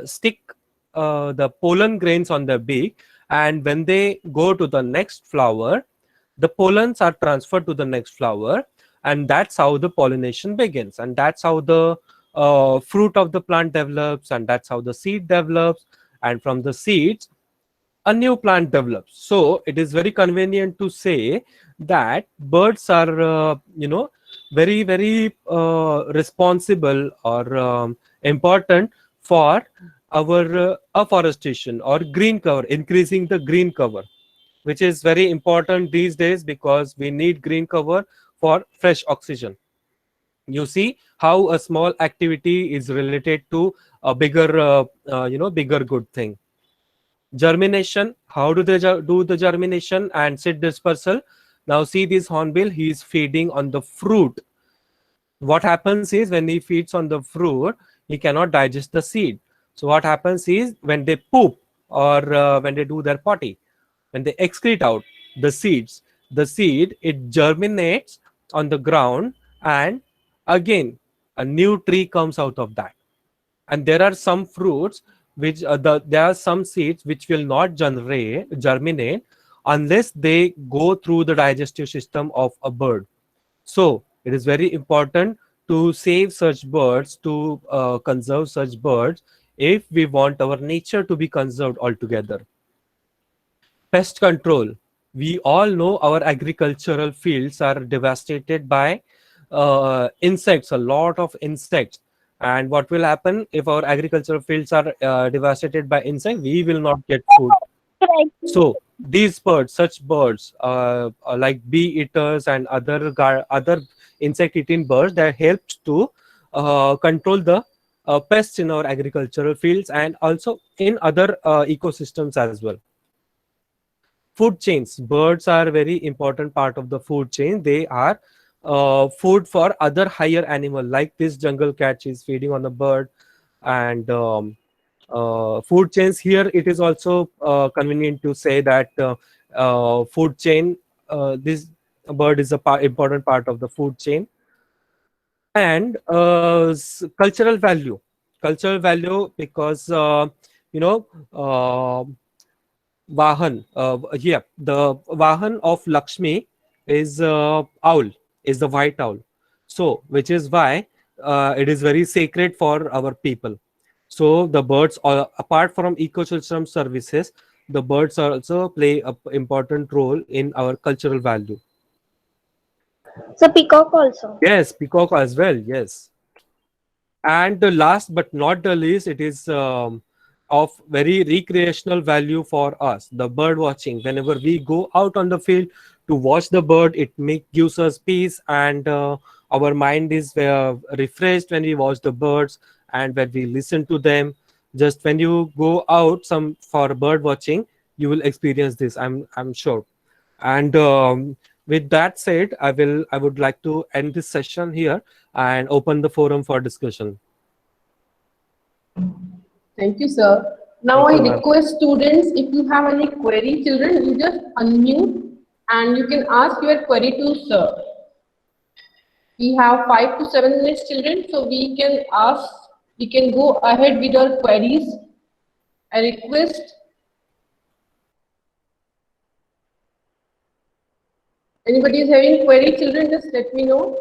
stick the pollen grains on their beak, and when they go to the next flower, the pollens are transferred to the next flower, and that's how the pollination begins, and that's how the fruit of the plant develops, and that's how the seed develops, and from the seeds a new plant develops. So it is very convenient to say that birds are, very, very responsible or important for our afforestation or green cover, increasing the green cover, which is very important these days because we need green cover for fresh oxygen. You see how a small activity is related to a bigger, bigger good thing. Germination, how do they do the germination and seed dispersal? Now see this hornbill, he is feeding on the fruit. What happens is when he feeds on the fruit, he cannot digest the seed. So what happens is when they poop or when they do their potty, when they excrete out the seed, it germinates on the ground, and again a new tree comes out of that. And there are some fruits which there are some seeds which will not germinate unless they go through the digestive system of a bird. So it is very important to save such birds, to conserve such birds, if we want our nature to be conserved altogether. Pest control. We all know our agricultural fields are devastated by insects, a lot of insects. And what will happen if our agricultural fields are devastated by insects? We will not get food. So these birds, such birds like bee eaters and other insect-eating birds, that helps to control the pests in our agricultural fields and also in other ecosystems as well. Food chains. Birds are a very important part of the food chain. They are food for other higher animal, like this jungle cat is feeding on a bird. And food chains, here it is also convenient to say that food chain, this bird is a important part of the food chain. And cultural value because Vahan, the Vahan of Lakshmi is owl, is the white owl. So, which is why it is very sacred for our people. So, the birds, apart from ecosystem services, the birds also play an important role in our cultural value. So peacock also. Yes, peacock as well. Yes. And the last but not the least, it is of very recreational value for us, the bird watching. Whenever we go out on the field to watch the bird, it gives us peace, and our mind is refreshed when we watch the birds and when we listen to them. Just when you go out for bird watching, you will experience this, I'm sure. And with that said, I would like to end this session here and open the forum for discussion. Thank you, sir. Now Thank I you, ma'am. request students, if you have any query, children, you just unmute and you can ask your query to sir. We have 5 to 7 minutes, children, so we can go ahead with our queries. I request anybody is having query, children, just let me know.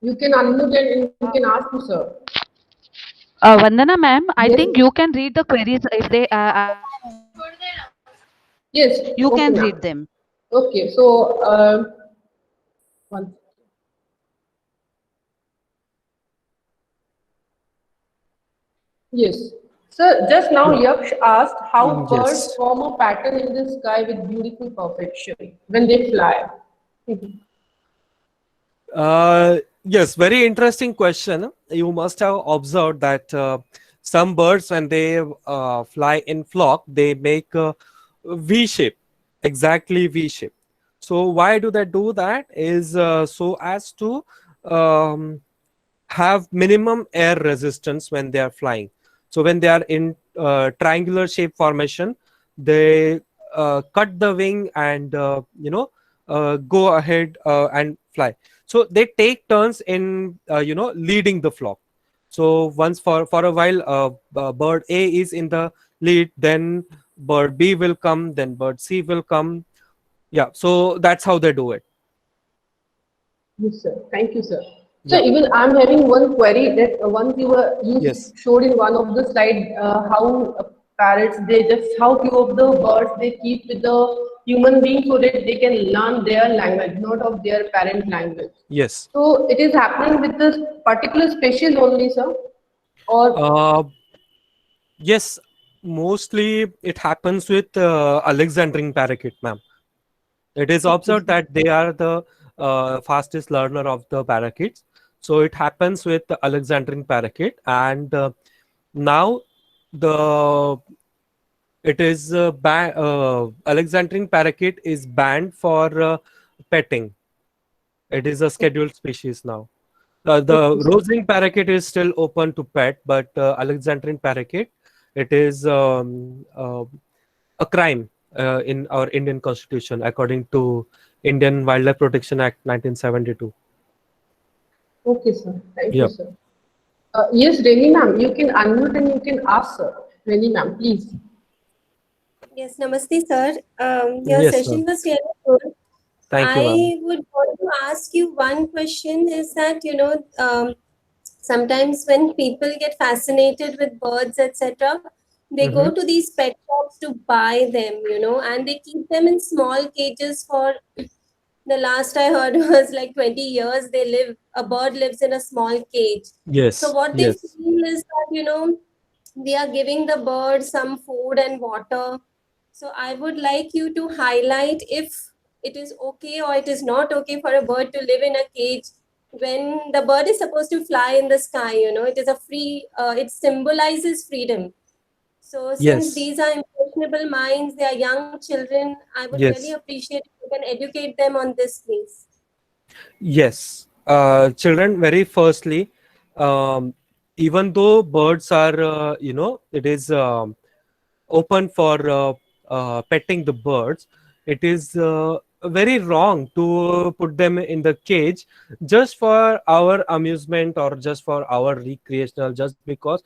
You can unmute and you can ask to sir. Vandana ma'am, I Yes. think you can read the queries if they Yes. you okay, can ma'am. read them. Okay, so one. Yes. Sir, just now Yaksh asked how Yes. birds form a pattern in the sky with beautiful perfection when they fly. Yes, very interesting question. You must have observed that some birds, when they fly in flock, they make a V shape, exactly V shape. So why do they do that? Is so as to um, have minimum air resistance when they are flying. So when they are in triangular shape formation, they cut the wing and go ahead and fly. So they take turns in leading the flock. So once for a while, bird A is in the lead, then bird B will come, then bird C will come. Yeah, so that's how they do it. Yes, sir. Thank you, sir. So Yeah. even I'm having one query that once you Yes. showed in one of the slide how parrots, they just how few of the birds they keep with the human being so that they can learn their language, not of their parent language. Yes. So it is happening with this particular species only, sir, or Yes, mostly it happens with Alexandrine parakeet, ma'am. It is observed that they are the fastest learner of the parakeets. So it happens with the Alexandrine parakeet, and now the it is Alexandrine parakeet is banned for petting. It is a scheduled species now. The rosing parakeet is still open to pet, but Alexandrine parakeet, it is a crime in our Indian constitution according to Indian Wildlife Protection Act 1972. okay, sir. Thank you, Yeah. sir. Yes, Reni ma'am, you can unmute and you can ask, sir. Reni ma'am, please. Yes, namaste, sir. Your Yes, session ma'am. was really good. Thank you, ma'am. I would want to ask you one question is that, sometimes when people get fascinated with birds, etc., they go to these pet shops to buy them, and they keep them in small cages for the last I heard was like 20 years. A bird lives in a small cage. So Yes, what they yes, feel is that, they are giving the bird some food and water. So I would like you to highlight if it is okay or it is not okay for a bird to live in a cage when the bird is supposed to fly in the sky. It is it symbolizes freedom. So since yes, these are impressionable minds, they are young children, I would really yes, appreciate if you can educate them on this, please. yes. Children, very firstly, um, even though birds are, it is open for petting the birds, it is very wrong to put them in the cage just for our amusement or just for our recreational, just because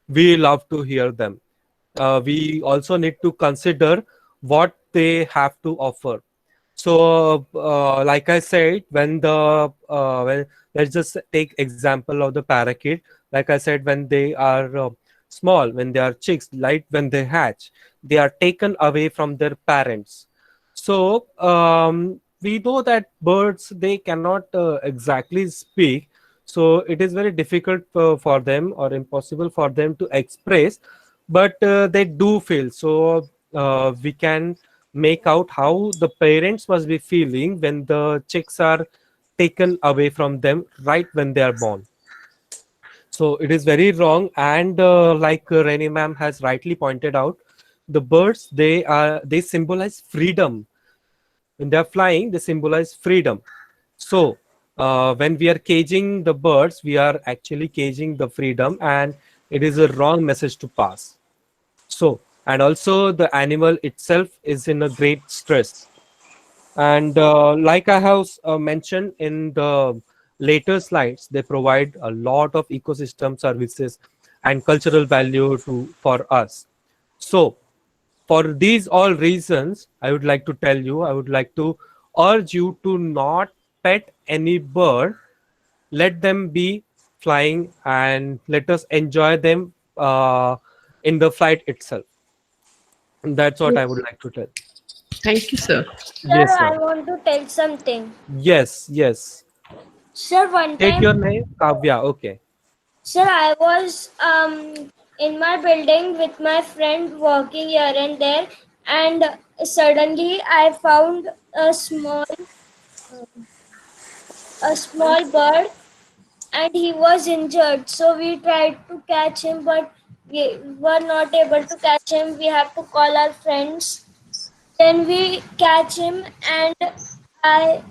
we love to hear them. We also need to consider what they have to offer. So like I said, when let's just take example of the parakeet. Like I said, when they are small, when they are chicks, like when they hatch, they are taken away from their parents. So we know that birds, they cannot exactly speak, so it is very difficult for them or impossible for them to express, but they do feel. So we can make out how the parents must be feeling when the chicks are taken away from them right when they are born. So it is very wrong, and like Reni ma'am has rightly pointed out, the birds, they symbolize freedom. When they are flying, they symbolize freedom. So when we are caging the birds, we are actually caging the freedom, and it is a wrong message to pass. So, and also the animal itself is in a great stress. And like I have mentioned in the later slides, they provide a lot of ecosystem services and cultural value for us. So for these all reasons, I would like to tell you, I would like to urge you to not pet any bird. Let them be flying and let us enjoy them in the flight itself. That's what I would like to tell. Thank you, sir. Sir, Yes, I ma'am. want to tell something. Yes, yes. Sir, one Take your time, name, Kavya. Okay. sir, I was in my building with my friend walking here and there, and suddenly I found a small bird, and he was injured. So we tried to catch him, but we were not able to catch him. We have to call our friends. Then we catch him, and I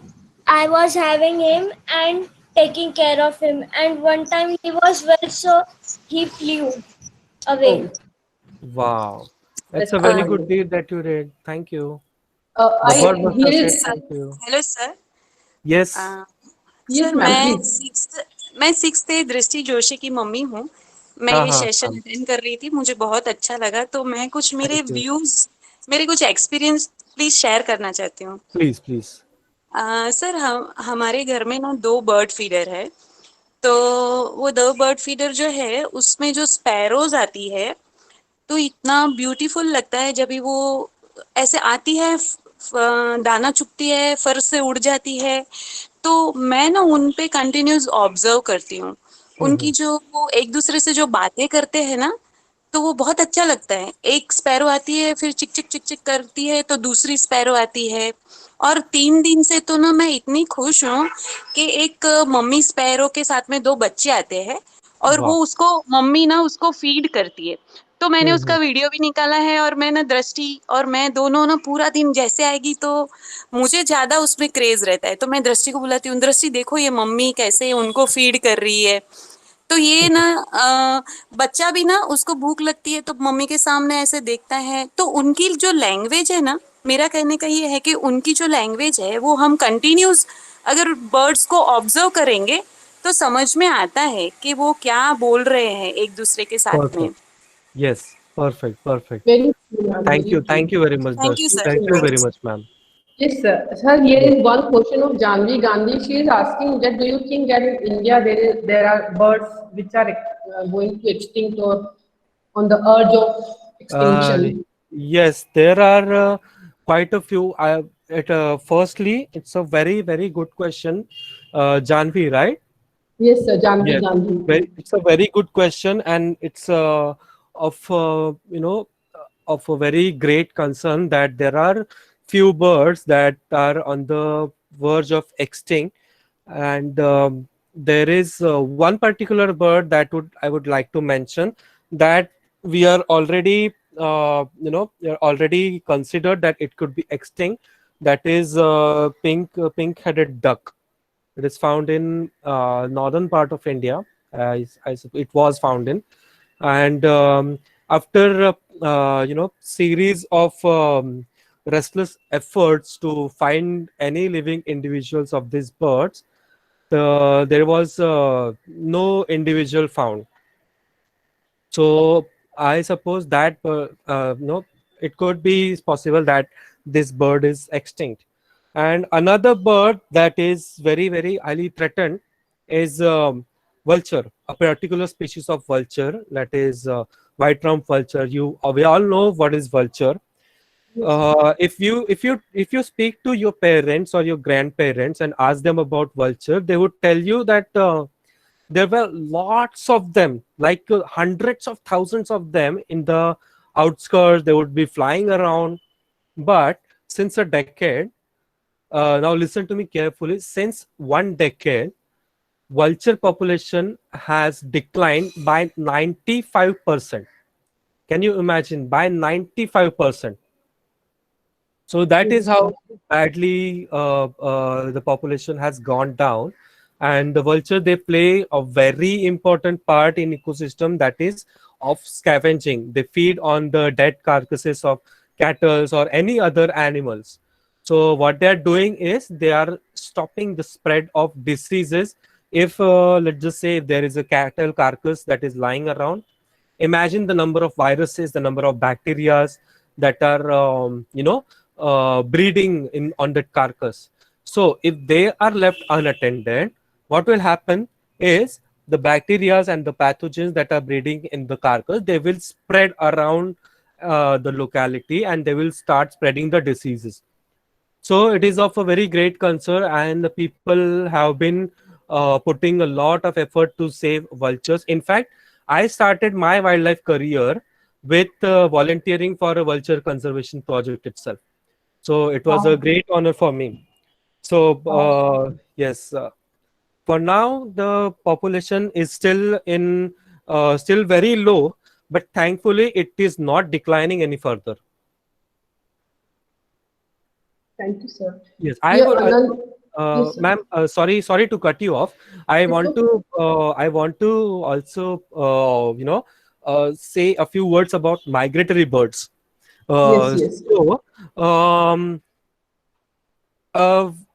I was having him and taking care of him. And one time he was well, so he flew away. Oh, Wow. That's that's a very good commendable. deed that you did. Thank you. The I bird must have here said is thank you. Hello sir Yes. yes, sir ma'am, please. मैं sixth दृष्टि जोशी की mummy हूँ. मैं ये session Ma'am. Attend कर रही थी, मुझे बहुत अच्छा लगा, तो मैं कुछ Thank you. मेरे कुछ एक्सपीरियंस प्लीज शेयर करना चाहती हूँ. Please, please. सर हमारे घर में ना 2 बर्ड फीडर है. तो वो 2 बर्ड फीडर जो है उसमें जो स्पैरोज आती है, तो इतना ब्यूटीफुल लगता है जब भी वो ऐसे आती है, दाना चुगती है, फर से उड़ जाती है। तो मैं ना उन पे कंटिन्यूस ऑब्जर्व करती हूँ। उनकी जो वो एक दूसरे से जो बातें करते हैं ना, तो वो बहुत अच्छा लगता है। एक स्पैरो आती है, फिर चिक चिक चिक चिक करती है, तो दूसरी स्पैरो आती है। और 3 दिन से तो ना मैं इतनी खुश हूँ कि एक मम्मी स्पैरो के साथ में 2 बच्चे आते हैं, और वो Wow. उसको मम्मी ना उसको फीड करती है। तो मैंने उसका वीडियो भी निकाला है, और मैं ना दृष्टि और मैं दोनों ना पूरा दिन जैसे आएगी तो मुझे ज्यादा उसमें क्रेज रहता है, तो मैं दृष्टि को बुलाती हूँ, दृष्टि देखो ये मम्मी कैसे उनको फीड कर रही है। तो ये ना बच्चा भी ना उसको भूख लगती है तो मम्मी के सामने ऐसे देखता है। तो उनकी जो लैंग्वेज है ना, मेरा कहने का ये है कि उनकी जो लैंग्वेज है वो हम कंटिन्यूस अगर बर्ड्स को ऑब्जर्व करेंगे तो समझ में आता है कि वो क्या बोल रहे हैं एक दूसरे के साथ में। Perfect. Yes. Perfect. Perfect. Very true, ma'am. Thank Very you. true. Thank you very much, thank you Darshi. Sir, Thank you very thanks. much, ma'am. Yes, sir. Sir, here Yes. is one question of Janvi Gandhi. She is asking that do you think that in India there are birds which are going to extinct or on the urge of Uh, extinction? yes, there are quite a few. Firstly, it's a very, very good question, Janvi, right? Yes, sir. Janvi Yes, Gandhi. it's a very good question, and it's of of a very great concern that there are few birds that are on the verge of extinct, and there is one particular bird that would I would like to mention that we are already we are already considered that it could be extinct. That is pink-headed duck. It is found in northern part of India. It was found in, and after series of restless efforts to find any living individuals of these birds, there was no individual found. So I suppose that no, it could be possible that this bird is extinct. And another bird that is very, very highly threatened is vulture, a particular species of vulture, that is white-rumped vulture. We all know what is vulture. If you speak to your parents or your grandparents and ask them about vulture, they would tell you that there were lots of them, like hundreds of thousands of them in the outskirts. They would be flying around. But since a decade, now listen to me carefully. Since 1 decade, vulture population has declined by 95%. Can you imagine? By 95%. So that is Yes, sir. how badly the population has gone down. And the vulture, they play a very important part in ecosystem, that is of scavenging. They feed on the dead carcasses of cattle or any other animals. So what they are doing is they are stopping the spread of diseases. If let's just say if there is a cattle carcass that is lying around, imagine the number of viruses, the number of bacteria that are breeding in on that carcass. So if they are left unattended, what will happen is the bacteria and the pathogens that are breeding in the carcass, they will spread around the locality, and they will start spreading the diseases. So it is of a very great concern, and the people have been putting a lot of effort to save vultures. In fact, I started my wildlife career with volunteering for a vulture conservation project itself. So it was a Wow. great honor for me. So Wow. yes, for now the population is still very low, but thankfully it is not declining any further. Thank you, sir. Yes, I Here, would. Anand. Yes, sir. Ma'am, sorry to cut you off. It's okay. I want to also, say a few words about migratory birds. Yes, yes. So,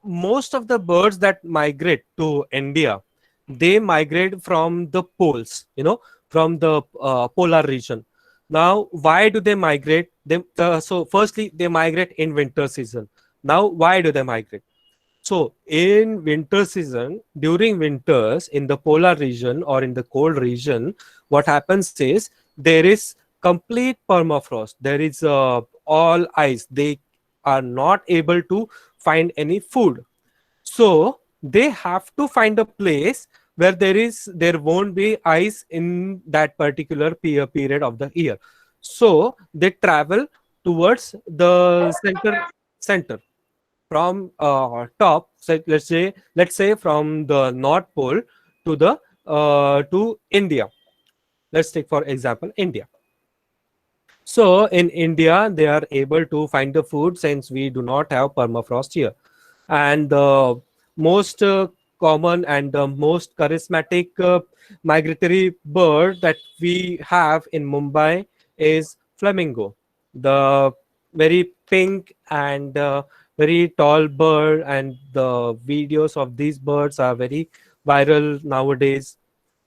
most of the birds that migrate to India, they migrate from the poles, from the polar region. Now, why do they migrate? So, firstly, they migrate in winter season. Now, why do they migrate? So in winter season, during winters in the polar region or in the cold region, what happens is there is complete permafrost. There is all ice. They are not able to find any food. So they have to find a place where there won't be ice in that particular period of the year. So they travel towards the center from top. So let's say from the North Pole to the to India. Let's take for example India. So in India, they are able to find the food since we do not have permafrost here. And the most common and the most charismatic migratory bird that we have in Mumbai is flamingo, the very pink and very tall bird, and the videos of these birds are very viral nowadays.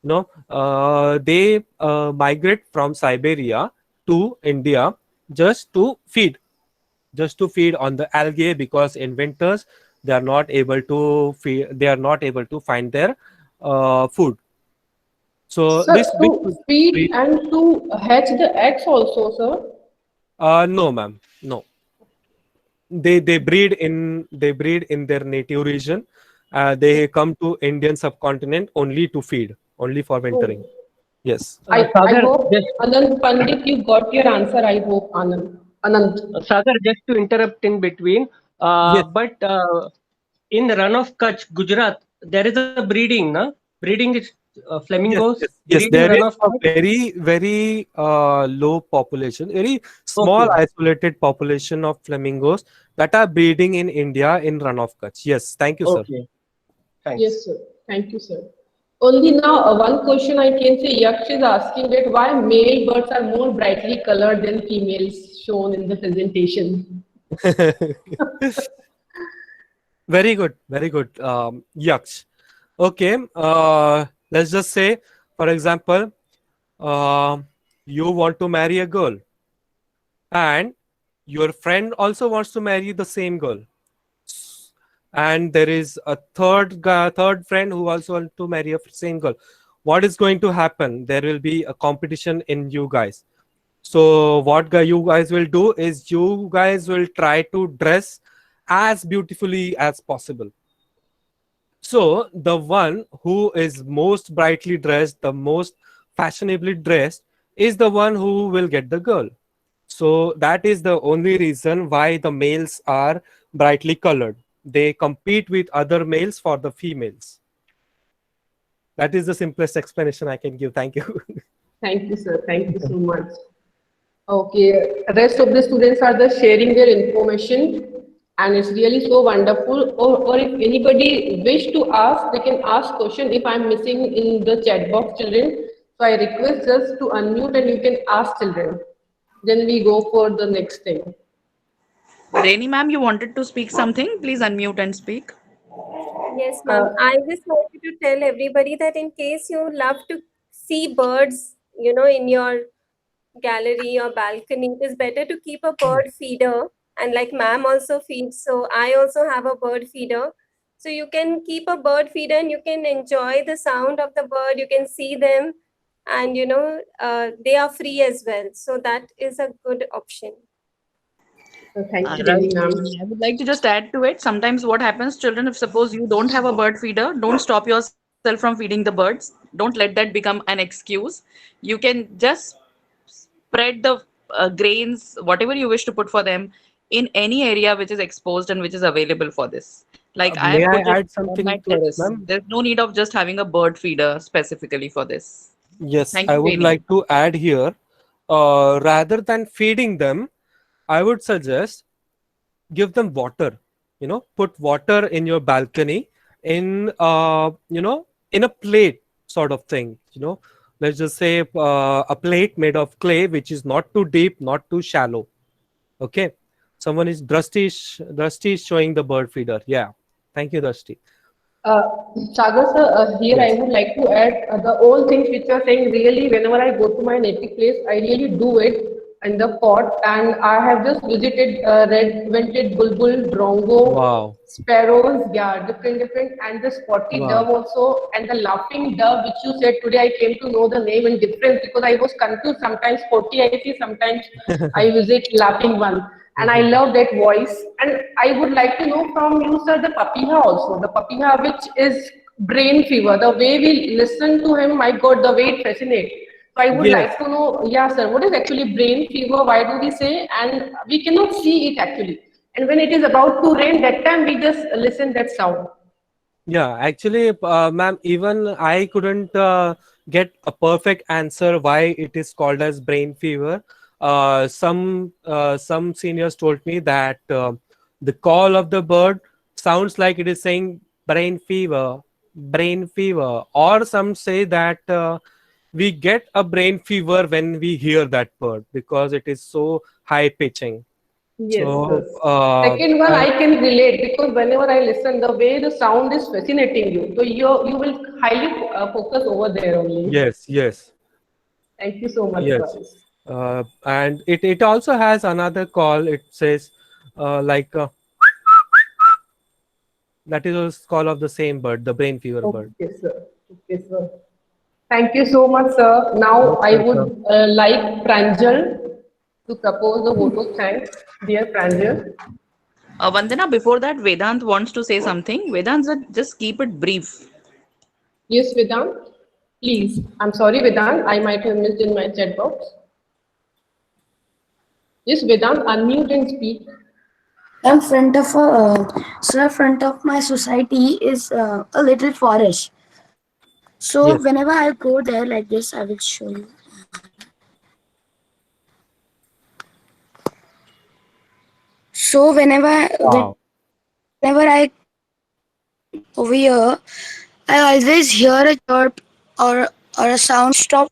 They migrate from Siberia to India just to feed on the algae, because in winters they are not able to find their food. So Sir, this big to feed and to hatch the eggs also, sir? no ma'am, no. They breed in their native region. They come to Indian subcontinent only to feed, only for wintering. Yes. I Sagar, hope, just Anand Pandit, you got your answer. I hope, Anand. Sagar, just to interrupt in between, Yes. but in Run of Kutch, Gujarat, there is a breeding, na? Breeding is flamingos. Yes, breed in there Run is of a Kutch. very low population, very small Okay. isolated population of flamingos that are breeding in India in Run of Kutch. Yes, thank you, sir. Okay. Thanks. Yes, sir. Thank you, sir. Only now, one question I can say, Yaksh is asking that why male birds are more brightly colored than females shown in the presentation. Very good, Yaksh. Okay, let's just say, for example, you want to marry a girl, and your friend also wants to marry the same girl, and there is a third friend who also wants to marry a same girl. What is going to happen? There will be a competition in you guys. So what you guys will do is you guys will try to dress as beautifully as possible. So the one who is most brightly dressed, the most fashionably dressed, is the one who will get the girl. So that is the only reason why the males are brightly colored. They compete with other males for the females. That is the simplest explanation I can give. Thank you. Thank you, sir. Thank you so much. Okay, rest of the students are just sharing their information, and it's really so wonderful. Or if anybody wish to ask, they can ask question if I'm missing in the chat box, children. So I request just to unmute and you can ask children. Then we go for the next thing. Reni ma'am, you wanted to speak something? Please unmute and speak. Yes, ma'am. I just wanted to tell everybody that in case you love to see birds, in your gallery or balcony, it is better to keep a bird feeder. And like ma'am also feeds, so I also have a bird feeder. So you can keep a bird feeder and you can enjoy the sound of the bird. You can see them, and they are free as well. So that is a good option. Thank you, Right. ma'am. I would like to just add to it. Sometimes what happens, children, if suppose you don't have a bird feeder, don't stop yourself from feeding the birds. Don't let that become an excuse. You can just spread the grains, whatever you wish to put for them, in any area which is exposed and which is available for this. Like I May have I put it add something on my to it, terrace. ma'am? There's no need of just having a bird feeder specifically for this. Yes, Thank I you, would Reni. like to add here, rather than feeding them, I would suggest give them water. Put water in your balcony in in a plate sort of thing. Let's just say a plate made of clay, which is not too deep, not too shallow. Okay. Someone is Drusty is showing the bird feeder. Yeah. Thank you, Drusty. Sagar sir, here Yes. I would like to add the all things which you are saying. Really, whenever I go to my native place, I really do it. in the pot, and I have just visited red-vented bulbul, drongo, Wow. sparrows, yeah, different, and the spotty Wow. dove also, and the laughing dove, which you said today. I came to know the name and difference because I was confused. Sometimes spotty I see, sometimes I visit laughing one, and I love that voice. And I would like to know from you, sir, the papiha also, the papiha which is brain fever. The way we listen to him, my God, the way it fascinates. So I would Yes. like to know, yeah, sir, what is actually brain fever? Why do we say? And we cannot see it actually. And when it is about to rain, that time we just listen that sound. Yeah, actually, ma'am, even I couldn't get a perfect answer why it is called as brain fever. Some seniors told me that the call of the bird sounds like it is saying brain fever, or some say that we get a brain fever when we hear that bird because it is so high pitching. Yes, So, yes. Second one, I can relate because whenever I listen, the way the sound is fascinating you. So you will highly focus over there only. yes. Thank you so much, Yes, sir. and it also has another call. It says like that is a call of the same bird, the brain fever bird. Okay, sir. Okay, sir. Thank you so much, sir. Now Most I would welcome. like Pranjal to propose the vote of thanks. Dear Pranjal. Vandana, before that, Vedant wants to say something. Vedant, just keep it brief. Yes, Vedant. Please. I'm sorry, Vedant. I might have missed in my chat box. Yes, Vedant, unmute and speak. In front of front of my society is a little forest. So Yes. whenever I go there like this, I will show you. So Wow. whenever I over here, I always hear a chirp or a sound stop.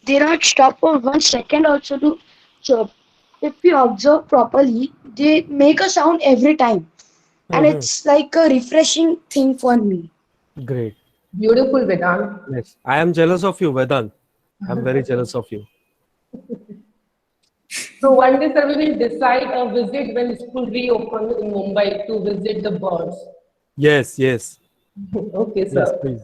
They not stop for 1 second also to chirp. If you observe properly, they make a sound every time, and it's like a refreshing thing for me. Great. Beautiful, Vedant. Yes, I am jealous of you, Vedant. I'm very jealous of you. So one day, sir, we will decide a visit when school reopens in Mumbai to visit the birds. Yes, yes, Okay, yes, sir. please.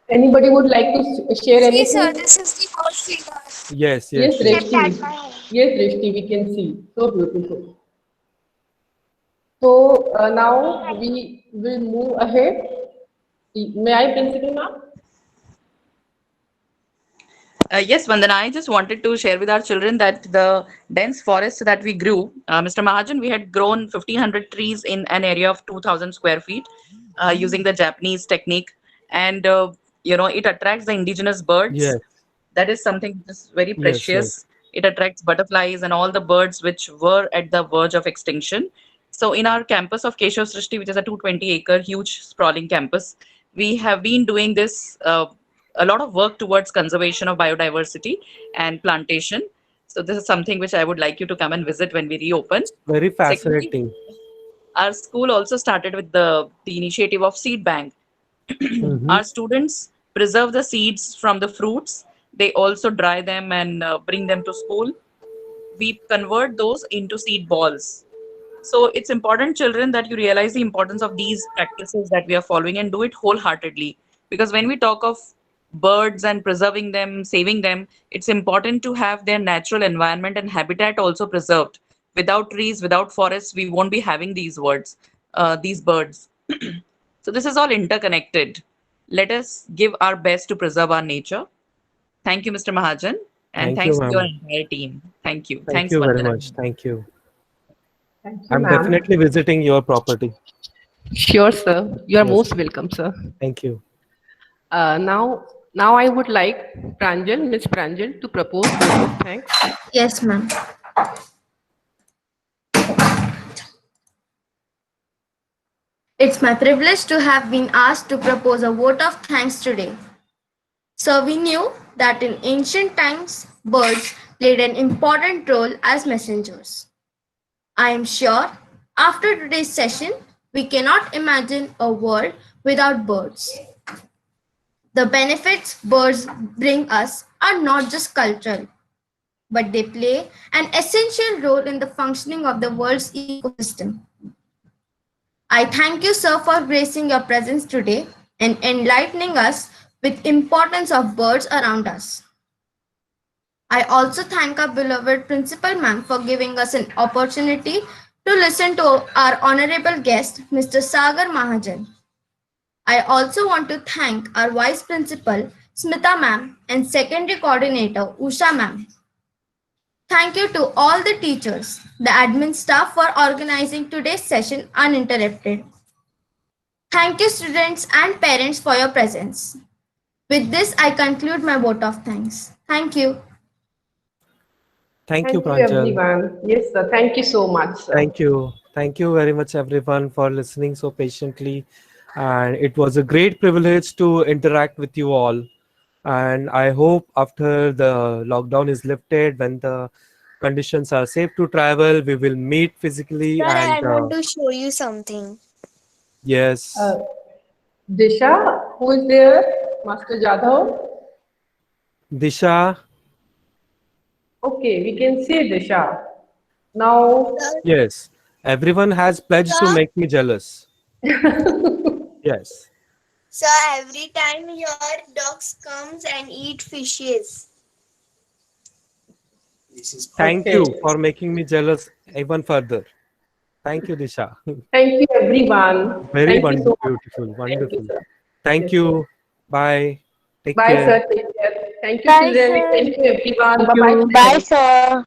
Anybody would like to share See, anything? sir, this is the first figure. Yes, Yes, yes, yes. Reshti. Yes, Reshti, we can see. So beautiful. So now we will move ahead. May I, Principal Ma'am? Yes, Vandana, I just wanted to share with our children that the dense forest that we grew, Mr. Mahajan, we had grown 1,500 trees in an area of 2,000 square feet using the Japanese technique. And, it attracts the indigenous birds. Yes, That is something that's very yes, yes. precious. It attracts butterflies and all the birds which were at the verge of extinction. So in our campus of Keshav Srishti, which is a 220-acre huge sprawling campus, we have been doing this a lot of work towards conservation of biodiversity and plantation. So this is something which I would like you to come and visit when we reopen. Very Secondly, fascinating. our school also started with the initiative of seed bank. Our students preserve the seeds from the fruits. They also dry them and bring them to school. We convert those into seed balls. So it's important, children, that you realize the importance of these practices that we are following and do it wholeheartedly. Because when we talk of birds and preserving them, saving them, it's important to have their natural environment and habitat also preserved. Without trees, without forests, we won't be having these birds. So this is all interconnected. Let us give our best to preserve our nature. Thank you, Mr. Mahajan, and Thank you, thanks to your ma'am. entire team. Thank you. Thank Thanks, you very Vandana. much. Thank you. Thank you, I'm ma'am. definitely visiting your property. Sure, sir. You are Yes. most welcome, sir. Thank you. Now I would like Pranjal, Miss Pranjal, to propose vote of thanks. Yes, ma'am. It's my privilege to have been asked to propose a vote of thanks today. So we knew that in ancient times, birds played an important role as messengers. I am sure after today's session, we cannot imagine a world without birds. The benefits birds bring us are not just cultural, but they play an essential role in the functioning of the world's ecosystem. I thank you, sir, for gracing your presence today and enlightening us with importance of birds around us. I also thank our beloved Principal Ma'am for giving us an opportunity to listen to our honorable guest, Mr. Sagar Mahajan. I also want to thank our Vice Principal, Smita Ma'am, and Secondary Coordinator, Usha Ma'am. Thank you to all the teachers, the admin staff for organizing today's session uninterrupted. Thank you, students and parents, for your presence. With this, I conclude my vote of thanks. Thank you. Thank you, Thank you, Pranjal. everyone. Yes, sir. Thank you so much, sir. Thank you. Thank you very much, everyone, for listening so patiently. And it was a great privilege to interact with you all. And I hope after the lockdown is lifted, when the conditions are safe to travel, we will meet physically. Sir, I And want to show you something. yes, Disha, who is there? Master Jadhav? Disha, Okay, we can see Disha. Now, yes, everyone has pledged to Sir? make me jealous. Yes. So every time your dogs comes and eat fishes. Thank Okay. you for making me jealous even further. Thank you, Disha. Thank you, everyone. Very Thank you so much. beautiful, Thank you, wonderful. sir. Thank Yes, you. Bye. Take Bye, care. sir. Take care. Thank you, Bye, children. sir. Thank you, everyone. Thank Bye-bye. you. Bye, sir.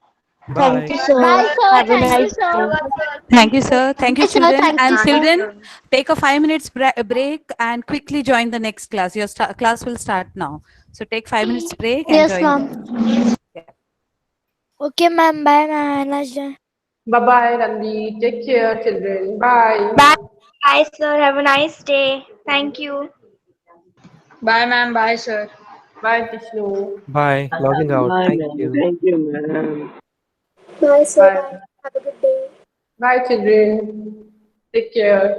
Bye. Sir. Bye, sir. Have a Thank you, nice sir. day. Thank you, sir. Thank you, Bye, sir. children. Thank And you, children, take a 5 minutes break and quickly join the next class. Your class will start now. So take 5 minutes break and Yes, join. ma'am. Okay, ma'am. Bye, ma'am. Have a nice day. Bye-bye, Ranvi. Take care, children. Bye. Bye. Bye, sir. Have a nice day. Thank you. Bye, ma'am. Bye, sir. Bye, Tishnu. Bye. Logging out. Thank you. Thank you, ma'am. Bye, sir. Bye. Bye. Have a good day. Bye, children. Take care.